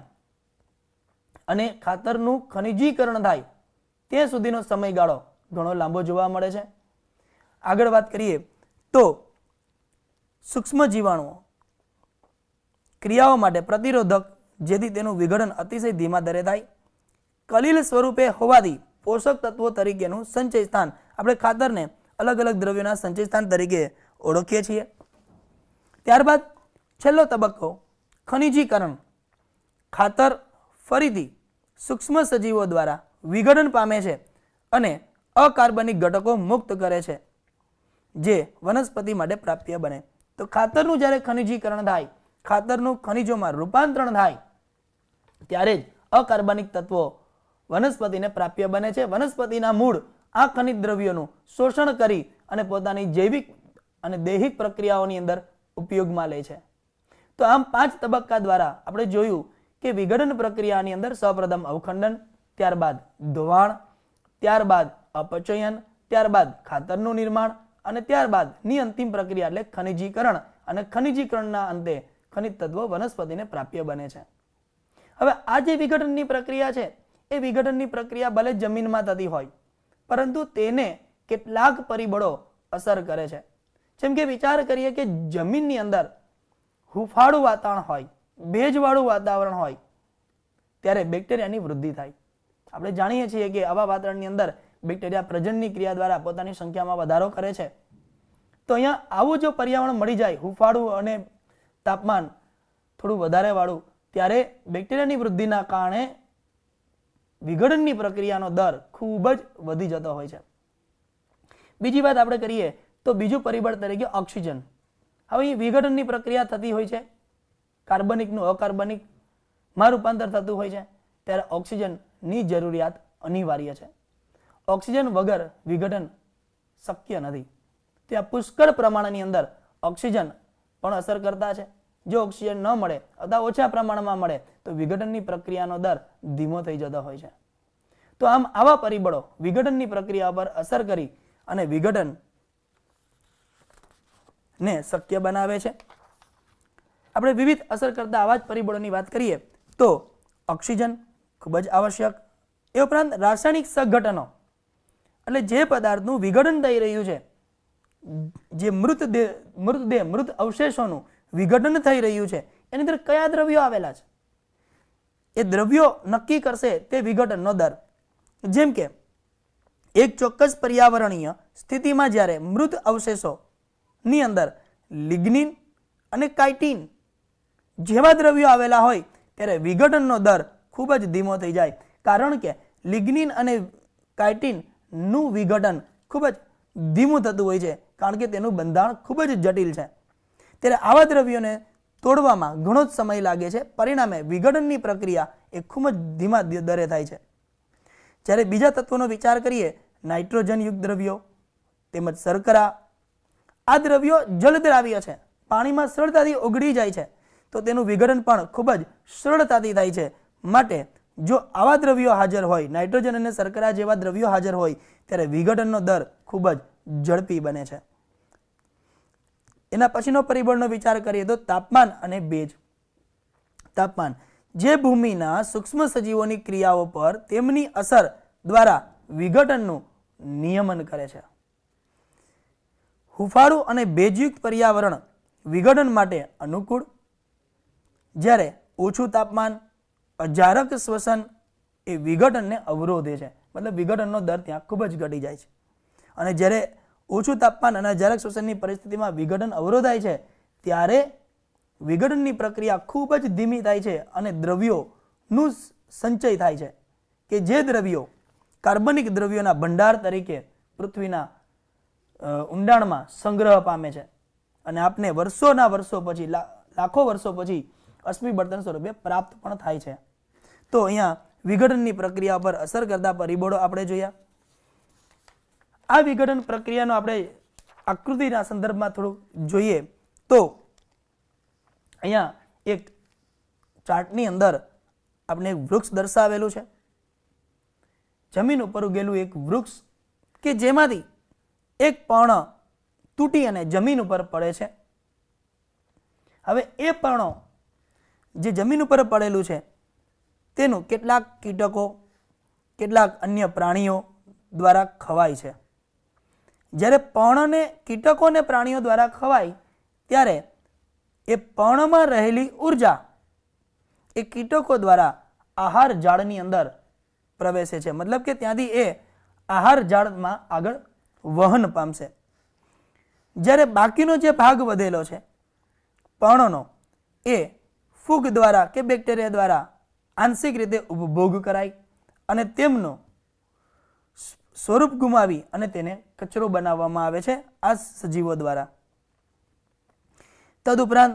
અને ખાતરનું ખનિજીકરણ થાય ત્યાં સુધીનો સમયગાળો ઘણો લાંબો જોવા મળે છે. આગળ વાત કરીએ તો સૂક્ષ્મ જીવાણુઓ ક્રિયાઓ માટે પ્રતિરોધક, જેથી તેનું વિઘટન અતિશય ધીમા દરે થાય. કલીલ સ્વરૂપે હોવાથી પોષક તત્વો તરીકેનું સંચય સ્થાન, આપણે ખાતરને અલગ અલગ દ્રવ્યોના સંચય સ્થાન તરીકે ઓળખીએ છીએ. ત્યારબાદ છેલ્લો તબક્કો ખનિજીકરણ. ખાતર ફરીથી સૂક્ષ્મ સજીવો દ્વારા વિઘટન પામે છે અને અકાર્બનિક ઘટકો મુક્ત કરે છે જે વનસ્પતિ માટે પ્રાપ્ય બને. તો ખાતરનું જ્યારે ખનિજીકરણ થાય, ખાતરનું ખનિજોમાં રૂપાંતરણ થાય ત્યારે જ અકાર્બનિક તત્વો વનસ્પતિને પ્રાપ્ય બને છે. વનસ્પતિના મૂળ આ ખનિજ દ્રવ્યોનું શોષણ કરી અને પોતાની જૈવિક અને દૈહિક પ્રક્રિયાઓની અંદર ઉપયોગમાં લે છે. તો આમ 5 તબક્કા દ્વારા આપણે જોયું કે વિઘટન પ્રક્રિયાની અંદર સૌપ્રથમ અવખંડન, ત્યારબાદ ધોવાણ, ત્યારબાદ અપચયન, ત્યારબાદ ખાતરનું નિર્માણ અને ત્યારબાદની અંતિમ પ્રક્રિયા એટલે ખનિજીકરણ, અને ખનિજીકરણના અંતે ખનિજ તત્વો વનસ્પતિને પ્રાપ્ય બને છે. હવે આ જે વિઘટનની પ્રક્રિયા છે એ વિઘટનની પ્રક્રિયા ભલે જમીનમાં થતી હોય, પરંતુ તેને કેટલાક પરિબળો અસર કરે છે. જેમ કે વિચાર કરીએ કે જમીનની અંદર હુંફાળું વાતાવરણ હોય, ભેજવાળું વાતાવરણ હોય ત્યારે બેક્ટેરિયાની વૃદ્ધિ થાય. આપણે જાણીએ છીએ કે આવા વાતાવરણની અંદર બેક્ટેરિયા પ્રજનનની ક્રિયા દ્વારા પોતાની સંખ્યામાં વધારો કરે છે. તો અહીંયા આવું જો પર્યાવરણ મળી જાય, હુંફાળું અને તાપમાન થોડું વધારે વાળું, ત્યારે બેક્ટેરિયાની વૃદ્ધિના કારણે વિઘટનની પ્રક્રિયાનો દર ખૂબ જ વધી જતો હોય છે. બીજી વાત આપણે કરીએ તો બીજું પરિબળ તરીકે ઓક્સિજન. હવે અહીં વિઘટનની પ્રક્રિયા થતી હોય છે, કાર્બનિકનું અકાર્બનિકમાં રૂપાંતર થતું હોય છે, ત્યારે ઓક્સિજનની જરૂરિયાત અનિવાર્ય છે. ઓક્સિજન વગર વિઘટન શક્ય નથી. ત્યાં પુષ્કળ પ્રમાણની અંદર ઓક્સિજન પણ અસર કરતા છે. જો ઓક્સિજન ન મળે અથવા ઓછા પ્રમાણમાં મળે તો વિઘટનની પ્રક્રિયાનો દર ધીમો થઈ જતો હોય છે. તો આમ આવા પરિબળો વિઘટનની પ્રક્રિયા પર અસર કરી અને વિઘટન ને શક્ય બનાવે છે. આપણે વિવિધ અસર કરતા આવા જ પરિબળોની વાત કરીએ તો ઓક્સિજન ખૂબ જ આવશ્યક. એ ઉપરાંત રાસાયણિક સઘટનો, એટલે જે પદાર્થનું વિઘટન થઈ રહ્યું છે, જે મૃત અવશેષોનું વિઘટન થઈ રહ્યું છે, એની અંદર કયા દ્રવ્યો આવેલા છે એ દ્રવ્યો નક્કી કરશે તે વિઘટનનો દર. જેમ કે એક ચોક્કસ પર્યાવરણીય સ્થિતિમાં જ્યારે મૃત અવશેષોની અંદર લિગ્નિન અને કાઇટિન જેવા દ્રવ્યો આવેલા હોય ત્યારે વિઘટનનો દર ખૂબ જ ધીમો થઈ જાય. કારણ કે લિગ્નિન અને કાઇટિનનું વિઘટન ખૂબ જ ધીમું થતું હોય છે, કારણ કે તેનું બંધારણ ખૂબ જ જટિલ છે. ત્યારે આવા દ્રવ્યોને તોડવામાં ઘણો જ સમય લાગે છે. પરિણામે વિઘટનની પ્રક્રિયા એ ખૂબ જ ધીમા દરે થાય છે. જ્યારે બીજા તત્વોનો વિચાર કરીએ, નાઇટ્રોજનયુક્ત દ્રવ્યો તેમજ શર્કરા, આ દ્રવ્યો જલદ્રાવ્ય છે, પાણીમાં સરળતાથી ઓગળી જાય છે, તો તેનું વિઘટન પણ ખૂબ જ સરળતાથી થાય છે. માટે જો આવા દ્રવ્યો હાજર હોય, નાઇટ્રોજન અને શર્કરા જેવા દ્રવ્યો હાજર હોય, ત્યારે વિઘટનનો દર ખૂબ જ ઝડપી બને છે. એના પછીનો પરિબળનો વિચાર કરીએ તો તાપમાન અને ભેજ. તાપમાન જે ભૂમિના સૂક્ષ્મ સજીવોની ક્રિયાઓ પર તેમની અસર દ્વારા વિઘટનનું નિયમન કરે છે. હુંફાળું અને ભેજયુક્ત પર્યાવરણ વિઘટન માટે અનુકૂળ, જ્યારે ઓછું તાપમાન, અજારક શ્વસન એ વિઘટનને અવરોધે છે. મતલબ વિઘટનનો દર ત્યાં ખૂબ જ ઘટી જાય છે. અને જ્યારે ઓછું તાપમાન અને અજારક શ્વસનની પરિસ્થિતિમાં વિઘટન અવરોધાય છે ત્યારે વિઘટનની પ્રક્રિયા ખૂબ જ ધીમી થાય છે અને દ્રવ્યોનું સંચય થાય છે કે જે દ્રવ્યો કાર્બનિક દ્રવ્યોના ભંડાર તરીકે પૃથ્વીના ઊંડાણમાં સંગ્રહ પામે છે અને આપને વર્ષો પછી, લાખો વર્ષો પછી અશ્મિ બળતણ સ્વરૂપે પ્રાપ્ત પણ થાય છે. તો અહીંયા વિઘટનની પ્રક્રિયા પર અસર કરતા પરિબળો આપણે જોયા. આ વિઘટન પ્રક્રિયાનો આપણે આકૃતિના સંદર્ભમાં થોડુંક જોઈએ તો અહીંયા એક ચાર્ટની અંદર આપણે એક વૃક્ષ દર્શાવેલું છે. જમીન ઉપર ઉગેલું એક વૃક્ષ કે જેમાંથી એક પર્ણ તૂટી અને જમીન ઉપર પડે છે. હવે એ પર્ણો જે જમીન ઉપર પડેલું છે તેનું કેટલાક કીટકો કેટલાક અન્ય પ્રાણીઓ દ્વારા ખવાય છે. જ્યારે પર્ણને કીટકોને પ્રાણીઓ દ્વારા ખવાય ત્યારે એ પર્ણમાં રહેલી ઉર્જા એ કીટકો દ્વારા આહાર જાળની અંદર પ્રવેશે છે. મતલબ કે ત્યાંથી એ આહાર જાળમાં આગળ વહન પામશે. જ્યારે બાકીનો જે ભાગ વધેલો છે પર્ણનો એ ફૂગ દ્વારા કે બેક્ટેરિયા દ્વારા આંશિક રીતે ઉપભોગ કરાય અને તેમનું સ્વરૂપ ગુમાવી અને તેને કચરો બનાવવામાં આવે છે આ સજીવો દ્વારા. તદુપરાંત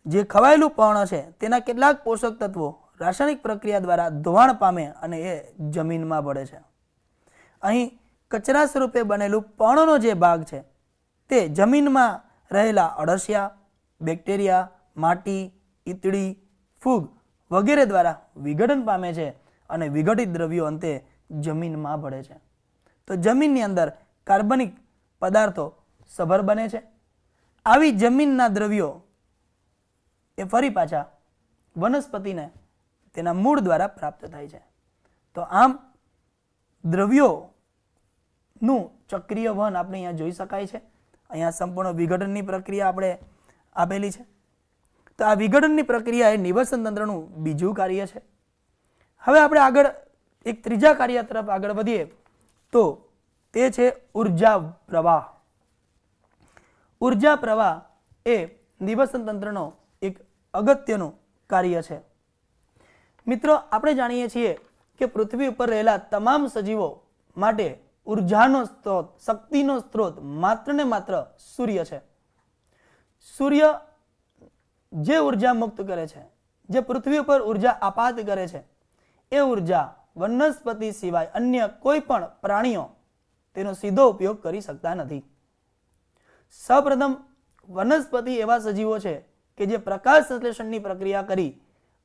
જે ખવાયેલું પર્ણ છે તેના કેટલાક પોષક તત્વો રાસાયણિક પ્રક્રિયા દ્વારા ધોવાણ પામે અને એ જમીનમાં ભળે છે. અહીં કચરા સ્વરૂપે બનેલું પર્ણનો જે ભાગ છે તે જમીનમાં રહેલા અળસિયા, બેક્ટેરિયા, માટી, ઈતળી, ફૂગ વગેરે દ્વારા વિઘટન પામે છે અને વિઘટિત દ્રવ્યો અંતે જમીનમાં ભળે છે. તો જમીનની અંદર કાર્બનિક પદાર્થો સભર બને છે. આવી જમીનના દ્રવ્યો એ ફરી પાછા વનસ્પતિને તેના મૂળ દ્વારા પ્રાપ્ત થાય છે. તો આમ દ્રવ્યોનું ચક્રીય વહન આપણે અહીંયા જોઈ શકાય છે. અહીંયા સંપૂર્ણ વિઘટનની પ્રક્રિયા આપણે આપેલી છે. તો આ વિઘટનની પ્રક્રિયા એ નિવસન તંત્રનું બીજું કાર્ય છે. હવે આપણે આગળ એક ત્રીજા કાર્ય તરફ આગળ વધીએ તો તે છે ઉર્જા પ્રવાહ. ઉર્જા પ્રવાહ એ નિવસન તંત્રનો એક અગત્યનું કાર્ય છે. મિત્રો, આપણે જાણીએ છીએ કે પૃથ્વી ઉપર રહેલા તમામ સજીવો માટે ઉર્જાનો સ્ત્રોત, શક્તિનો સ્ત્રોત માત્ર ને માત્ર સૂર્ય છે. સૂર્ય જે ઉર્જા મુક્ત કરે છે, જે પૃથ્વી ઉપર ઉર્જા આપાત કરે છે, એ ઉર્જા વનસ્પતિ સિવાય અન્ય કોઈ પણ પ્રાણીઓ તેનો સીધો ઉપયોગ કરી શકતા નથી. સૌપ્રથમ વનસ્પતિ એવા સજીવો છે કે જે પ્રકાશ સંશ્લેષણની પ્રક્રિયા કરી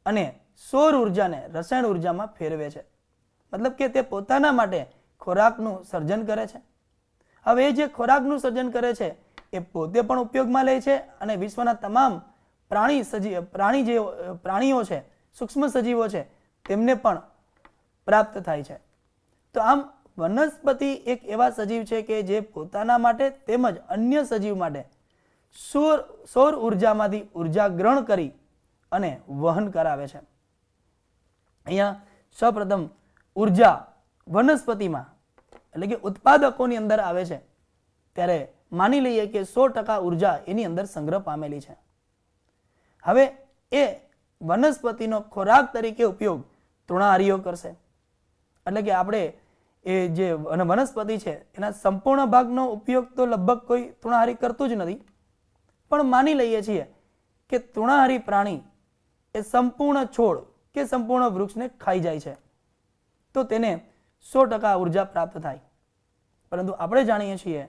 અને સૌર ઉર્જાને રસાયણ ઉર્જામાં ફેરવે છે. મતલબ કે તે પોતાના માટે ખોરાકનું સર્જન કરે છે. હવે એ જે ખોરાકનું સર્જન કરે છે એ પોતે પણ ઉપયોગમાં લે છે અને વિશ્વના તમામ પ્રાણીઓ છે, સૂક્ષ્મ સજીવો છે, તેમને પણ પ્રાપ્ત થાય છે. તો આમ વનસ્પતિ એક એવા સજીવ છે કે જે પોતાના માટે તેમજ અન્ય સજીવ માટે સૌર ઉર્જામાંથી ઉર્જા ગ્રહણ કરી અને વહન કરાવે છે. અહીંયા સૌપ્રથમ ઉર્જા વનસ્પતિમાં એટલે કે ઉત્પાદકોની અંદર આવે છે ત્યારે માની લઈએ કે 100% ઉર્જા એની અંદર સંગ્રહ પામેલી છે. હવે એ વનસ્પતિનો ખોરાક તરીકે ઉપયોગ તૃણાહારીઓ કરશે. એટલે કે આપણે એ જે વનસ્પતિ છે એના સંપૂર્ણ ભાગનો ઉપયોગ તો લગભગ કોઈ તૃણાહારી કરતું જ નથી, પણ માની લઈએ છીએ કે તૃણાહારી પ્રાણી એ સંપૂર્ણ છોડ કે સંપૂર્ણ વૃક્ષને ખાઈ જાય છે તો તેને 100% ઉર્જા પ્રાપ્ત થાય. પરંતુ આપણે જાણીએ છીએ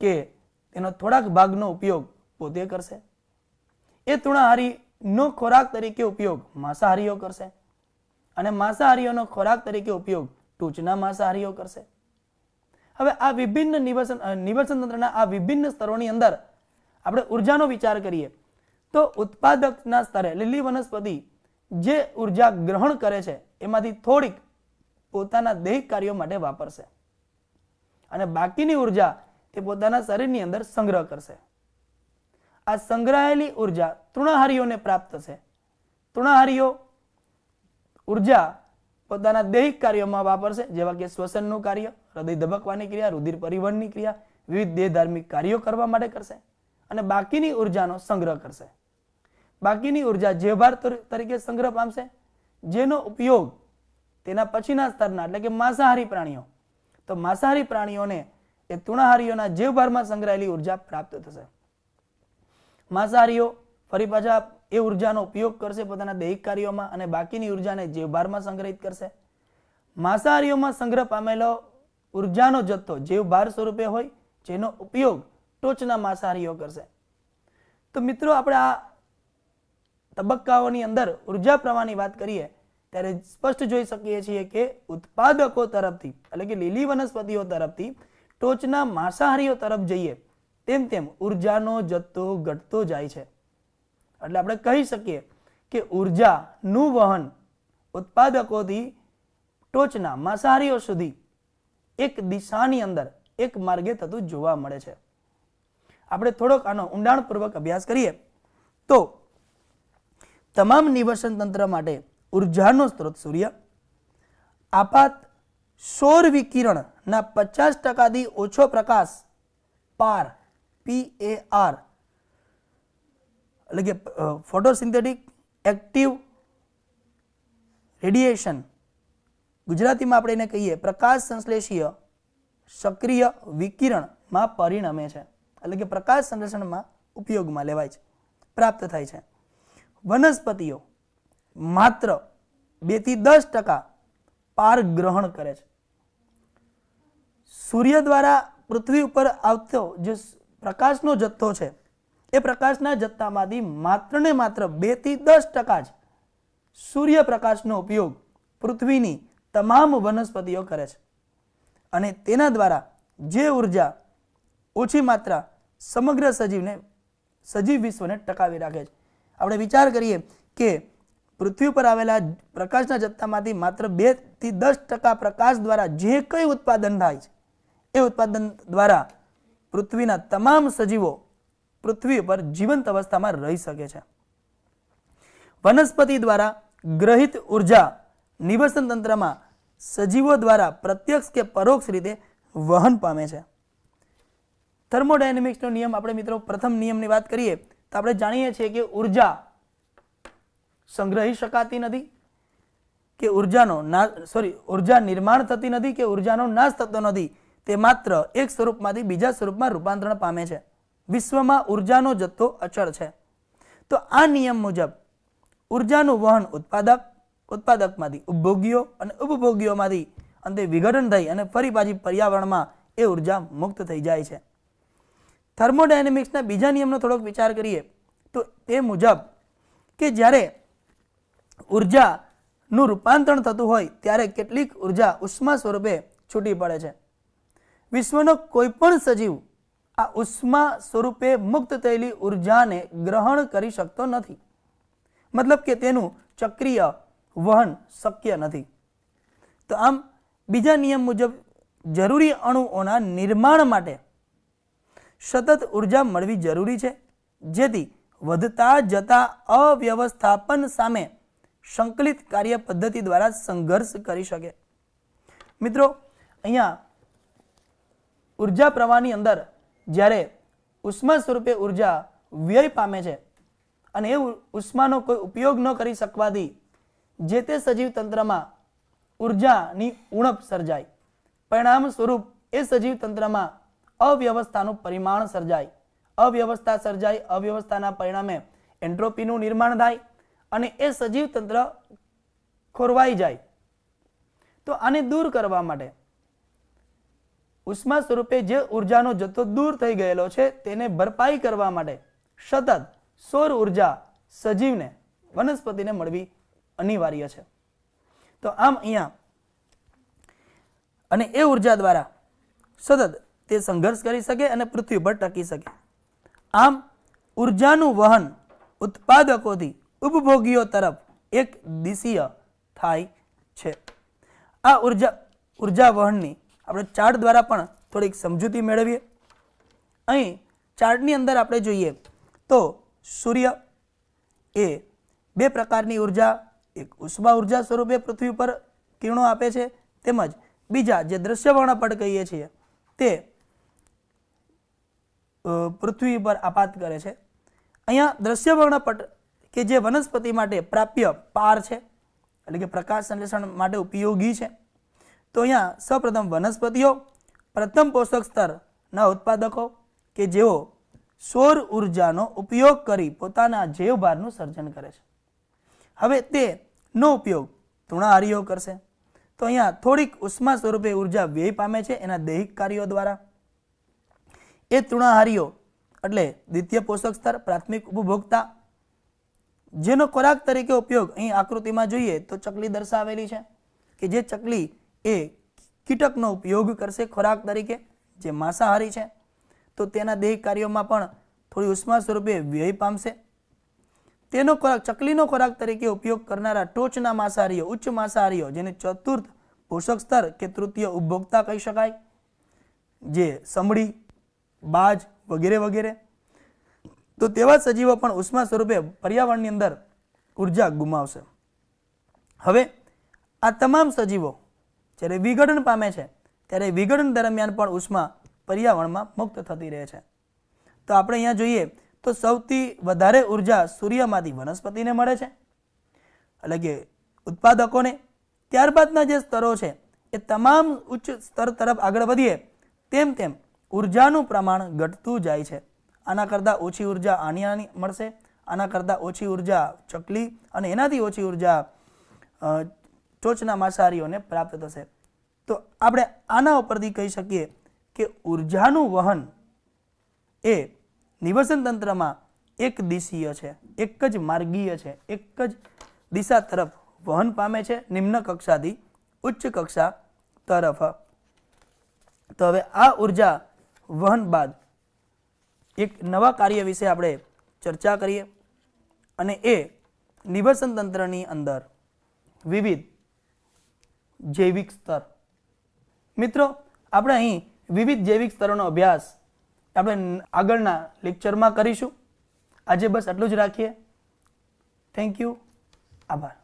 કે તેનો થોડાક ભાગનો ઉપયોગ પોતે કરશે. એ તૃણાહારીનો ખોરાક તરીકે ઉપયોગ માંસાહારીઓ કરશે અને માંસાહારીઓનો ખોરાક તરીકે ઉપયોગ ટૂંચના માંસાહારીઓ કરશે. હવે આ વિભિન્ન નિવસન તંત્રના આ વિભિન્ન સ્તરોની અંદર આપણે ઉર્જાનો વિચાર કરીએ તો ઉત્પાદકના સ્તરે લીલી વનસ્પતિ જે ઉર્જા ગ્રહણ કરે છે એમાંથી થોડીક પોતાના દૈહિક કાર્યો માટે વાપરશે અને બાકીની ઉર્જા તે પોતાના શરીરની અંદર સંગ્રહ કરશે. આ સંગ્રહાયેલી ઉર્જા તૃણાહારીઓને પ્રાપ્ત થશે. તૃણાહારીઓ ઉર્જા પોતાના દૈહિક કાર્યોમાં વાપરશે, જેવા કે શ્વસનનું કાર્ય, હૃદય ધબકવાની ક્રિયા, રુધિર પરિવહનની ક્રિયા, વિવિધ દેહ ધાર્મિક કાર્યો કરવા માટે કરશે અને બાકીની ઉર્જાનો સંગ્રહ કરશે. બાકીની ઉર્જા જીવભાર તરીકે સંગ્રહ પામશે, જેનો ઉપયોગ તેના પછીના સ્તરના એટલે કે માંસાહારી પ્રાણીઓ, તો માંસાહારી પ્રાણીઓને એ તૃણાહારીઓના જીવભારમાં સંગ્રહાયેલી ઉર્જા પ્રાપ્ત થશે. માંસાહારીઓ ફરી પાછા એ ઉર્જાનો ઉપયોગ કરશે પોતાના દૈહિક કાર્યોમાં અને બાકીની ઉર્જાને જીવભારમાં સંગ્રહિત કરશે. માંસાહારીઓમાં સંગ્રહ પામેલો ઉર્જાનો જથ્થો જીવભાર સ્વરૂપે હોય, જેનો ઉપયોગ ટોચના માંસાહારીઓ કરશે. તો મિત્રો આપણે આ તબક્કાઓની અંદર ઉર્જા પ્રવાહની વાત કરીએ ત્યારે સ્પષ્ટ જોઈ શકીએ છીએ કે ઉત્પાદકો તરફથી એટલે કે લીલી વનસ્પતિઓ તરફથી ટોચના માંસાહારીઓ તરફ જઈએ તેમ તેમ ઉર્જાનો જથ્થો ઘટતો જાય છે. એટલે આપણે કહી શકીએ કે ઉર્જાનું વહન ઉત્પાદકોથી ટોચના માંસાહારીઓ સુધી એક દિશાની અંદર એક માર્ગે થતું જોવા મળે છે. આપણે થોડોક આનો ઊંડાણપૂર્વક અભ્યાસ કરીએ તો તમામ નિવસન તંત્ર માટે ઉર્જાનો સ્ત્રોત સૂર્ય. આપાત સૌર વિકિરણના 50%થી ઓછો પ્રકાશ પાર PAR એટલે કે ફોટોસિન્થેટિક એક્ટિવ રેડિયેશન, ગુજરાતીમાં આપણે એને કહીએ પ્રકાશ સંશ્લેષીય સક્રિય વિકિરણમાં પરિણમે છે. એટલે કે પ્રકાશ સંશ્લેષણમાં ઉપયોગમાં લેવાય છે, પ્રાપ્ત થાય છે. વનસ્પતિઓ માત્ર 2 થી 10% પાર ગ્રહણ કરે છે. સૂર્ય દ્વારા પૃથ્વી ઉપર આવતો જે પ્રકાશનો જથ્થો છે એ પ્રકાશના જથ્થામાંથી માત્ર ને માત્ર 2 થી 10% જ સૂર્યપ્રકાશનો ઉપયોગ પૃથ્વીની તમામ વનસ્પતિઓ કરે છે અને તેના દ્વારા જે ઉર્જા ઓછી માત્રા સમગ્ર સજીવ વિશ્વને ટકાવી રાખે છે. આપણે વિચાર કરીએ કે પૃથ્વી પર આવેલા પ્રકાશના જથ્થામાંથી માત્ર 2 થી 10% પ્રકાશ દ્વારા જે કંઈ ઉત્પાદન થાય છે એ ઉત્પાદન દ્વારા પૃથ્વીના તમામ સજીવો પૃથ્વી પર જીવંત અવસ્થામાં રહી શકે છે. વનસ્પતિ દ્વારા ગ્રહિત ઉર્જા નિવસન તંત્રમાં સજીવો દ્વારા પ્રત્યક્ષ કે પરોક્ષ રીતે વહન પામે છે. થર્મોડાયનેમિક્સનો નિયમ આપણે મિત્રો પ્રથમ નિયમની વાત કરીએ તો આપણે જાણીએ છીએ કે ઉર્જા સંગ્રહી શકાતી નથી કે ઉર્જા નિર્માણ થતી નથી કે ઉર્જાનો નાશ થતો નથી. તે માત્ર એક સ્વરૂપમાંથી બીજા સ્વરૂપમાં રૂપાંતરણ પામે છે. વિશ્વમાં ઉર્જાનો જથ્થો અચળ છે. તો આ નિયમ મુજબ ઉર્જાનું વહન ઉત્પાદકમાંથી ઉપભોગીઓ અને ઉપભોગીઓમાંથી અંતે વિઘટન થઈ અને ફરી પાછી પર્યાવરણમાં એ ઉર્જા મુક્ત થઈ જાય છે. થર્મોડાયનેમિક્સના બીજા નિયમનો થોડોક વિચાર કરીએ તો તે મુજબ કે જ્યારે ઉર્જાનું રૂપાંતરણ થતું હોય ત્યારે કેટલીક ઉર્જા ઉષ્મા સ્વરૂપે છૂટી પડે છે. વિશ્વનો કોઈ પણ સજીવ આ ઉષ્મા સ્વરૂપે મુક્ત થયેલી ઉર્જાને ગ્રહણ કરી શકતો નથી. મતલબ કે તેનું ચક્રીય વહન શક્ય નથી. તો આમ બીજા નિયમ મુજબ જરૂરી અણુઓના નિર્માણ માટે સતત ઉર્જા મળવી જરૂરી છે, જેથી વધતા જતા અવ્યવસ્થાપન સામે સંકલિત કાર્ય પદ્ધતિ દ્વારા સંઘર્ષ કરી શકે. મિત્રો અહીંયા ઉર્જા પ્રવાહની અંદર જ્યારે ઉષ્મા સ્વરૂપે ઉર્જા વ્યય પામે છે અને એ ઉષ્માનો કોઈ ઉપયોગ ન કરી શકવાથી જે તે સજીવ તંત્રમાં ઉર્જાની ઉણપ સર્જાય. પરિણામ સ્વરૂપ એ સજીવ તંત્રમાં અવ્યવસ્થાનું પરિમાણ સર્જાય. અવ્યવસ્થાના પરિણામે એન્ટ્રોપીનું નિર્માણ થાય અને એ સજીવ તંત્ર ખોરવાઈ જાય. તો આને દૂર કરવા માટે ઉષ્મા સ્વરૂપે જે ઉર્જાનો જથ્થો દૂર થઈ ગયેલો છે તેને ભરપાઈ કરવા માટે સતત સૌર ઉર્જા સજીવને વનસ્પતિને મળવી અનિવાર્ય છે. તો આમ અહીંયા અને એ ઉર્જા દ્વારા સતત તે સંઘર્ષ કરી શકે અને પૃથ્વી પર ટકી શકે. આમ ઉર્જાનું વહન ઉત્પાદકોથી ઉપભોગીઓ તરફ એક દિશીય થાય છે. આ ઉર્જા વહનની આપણે ચાર્ટ દ્વારા પણ થોડીક સમજૂતી મેળવીએ. અહીં ચાર્ટની અંદર આપણે જોઈએ તો સૂર્ય એ 2 પ્રકારની ઉર્જા, એક ઉષ્મા ઉર્જા સ્વરૂપે પૃથ્વી પર કિરણો આપે છે, તેમજ બીજા જે દ્રશ્ય વર્ણપટ કહીએ છીએ તે પૃથ્વી પર આપાત કરે છે. અહીંયા દ્રશ્ય વર્ણપટ કે જે વનસ્પતિ માટે પ્રાપ્ય પાર છે એટલે કે પ્રકાશ સંશ્લેષણ માટે ઉપયોગી છે. તો અહીંયા સૌપ્રથમ વનસ્પતિઓ પ્રથમ પોષક સ્તરના ઉત્પાદકો કે જેઓ સૌર ઉર્જાનો ઉપયોગ કરી પોતાના જૈવભારનું સર્જન કરે છે. હવે તેનો ઉપયોગ તૃણાહારીઓ કરશે. તો અહીંયા થોડીક ઉષ્મા સ્વરૂપે ઉર્જા વ્યય પામે છે એના દૈહિક કાર્યો દ્વારા. એ તૃણાહારીઓ એટલે દ્વિતીય પોષક સ્તર, પ્રાથમિક ઉપભોક્તા, જેનો ખોરાક તરીકે ઉપયોગ અહીં આકૃતિમાં જોઈએ તો ચકલી દર્શાવેલી છે કે જે ચકલી એ કીટકનો ઉપયોગ કરશે ખોરાક તરીકે, જે માંસાહારી છે. તો તેના દૈહિક કાર્યોમાં પણ થોડી ઉષ્મા સ્વરૂપે વ્યય પામશે. તેનો ખોરાક, ચકલીનો ખોરાક તરીકે ઉપયોગ કરનારા ટોચના માંસાહારીઓ, ઉચ્ચ માંસાહારીઓ, જેને ચતુર્થ પોષક સ્તર કે તૃતીય ઉપભોક્તા કહી શકાય, જે સમડી, બાજ વગેરે વગેરે. તો તેવા સજીવો પણ ઉષ્મા સ્વરૂપે પર્યાવરણની અંદર ઉર્જા ગુમાવશે. હવે આ તમામ સજીવો જ્યારે વિઘટન પામે છે ત્યારે વિઘટન દરમિયાન પણ ઉષ્મા પર્યાવરણમાં મુક્ત થતી રહે છે. તો આપણે અહીંયા જોઈએ તો સૌથી વધારે ઉર્જા સૂર્યમાંથી વનસ્પતિને મળે છે, એટલે કે ઉત્પાદકોને. ત્યારબાદના જે સ્તરો છે એ તમામ ઉચ્ચ સ્તર તરફ આગળ વધીએ તેમ તેમ ઉર્જાનું પ્રમાણ ઘટતું જાય છે. આના કરતાં ઓછી ઉર્જા આની મળશે, આના કરતાં ઓછી ઉર્જા ચકલી, અને એનાથી ઓછી ઉર્જા ટોચના માંસાહારીઓને પ્રાપ્ત થશે. તો આપણે આના ઉપરથી કહી શકીએ કે ઉર્જાનું વહન એ નિવસન તંત્રમાં એક દિશીય છે, એક જ માર્ગીય છે, એક જ દિશા તરફ વહન પામે છે, નિમ્ન કક્ષાથી ઉચ્ચ કક્ષા તરફ. તો હવે આ ઉર્જા વહન બાદ એક નવા કાર્ય વિશે આપણે ચર્ચા કરીએ, અને એ નિવસન તંત્રની અંદર વિવિધ જૈવિક સ્તર. મિત્રો, આપણે અહીં વિવિધ જૈવિક સ્તરોનો અભ્યાસ આપણે આગળના લેક્ચરમાં કરીશું. આજે બસ આટલું જ રાખીએ. Thank you. આભાર.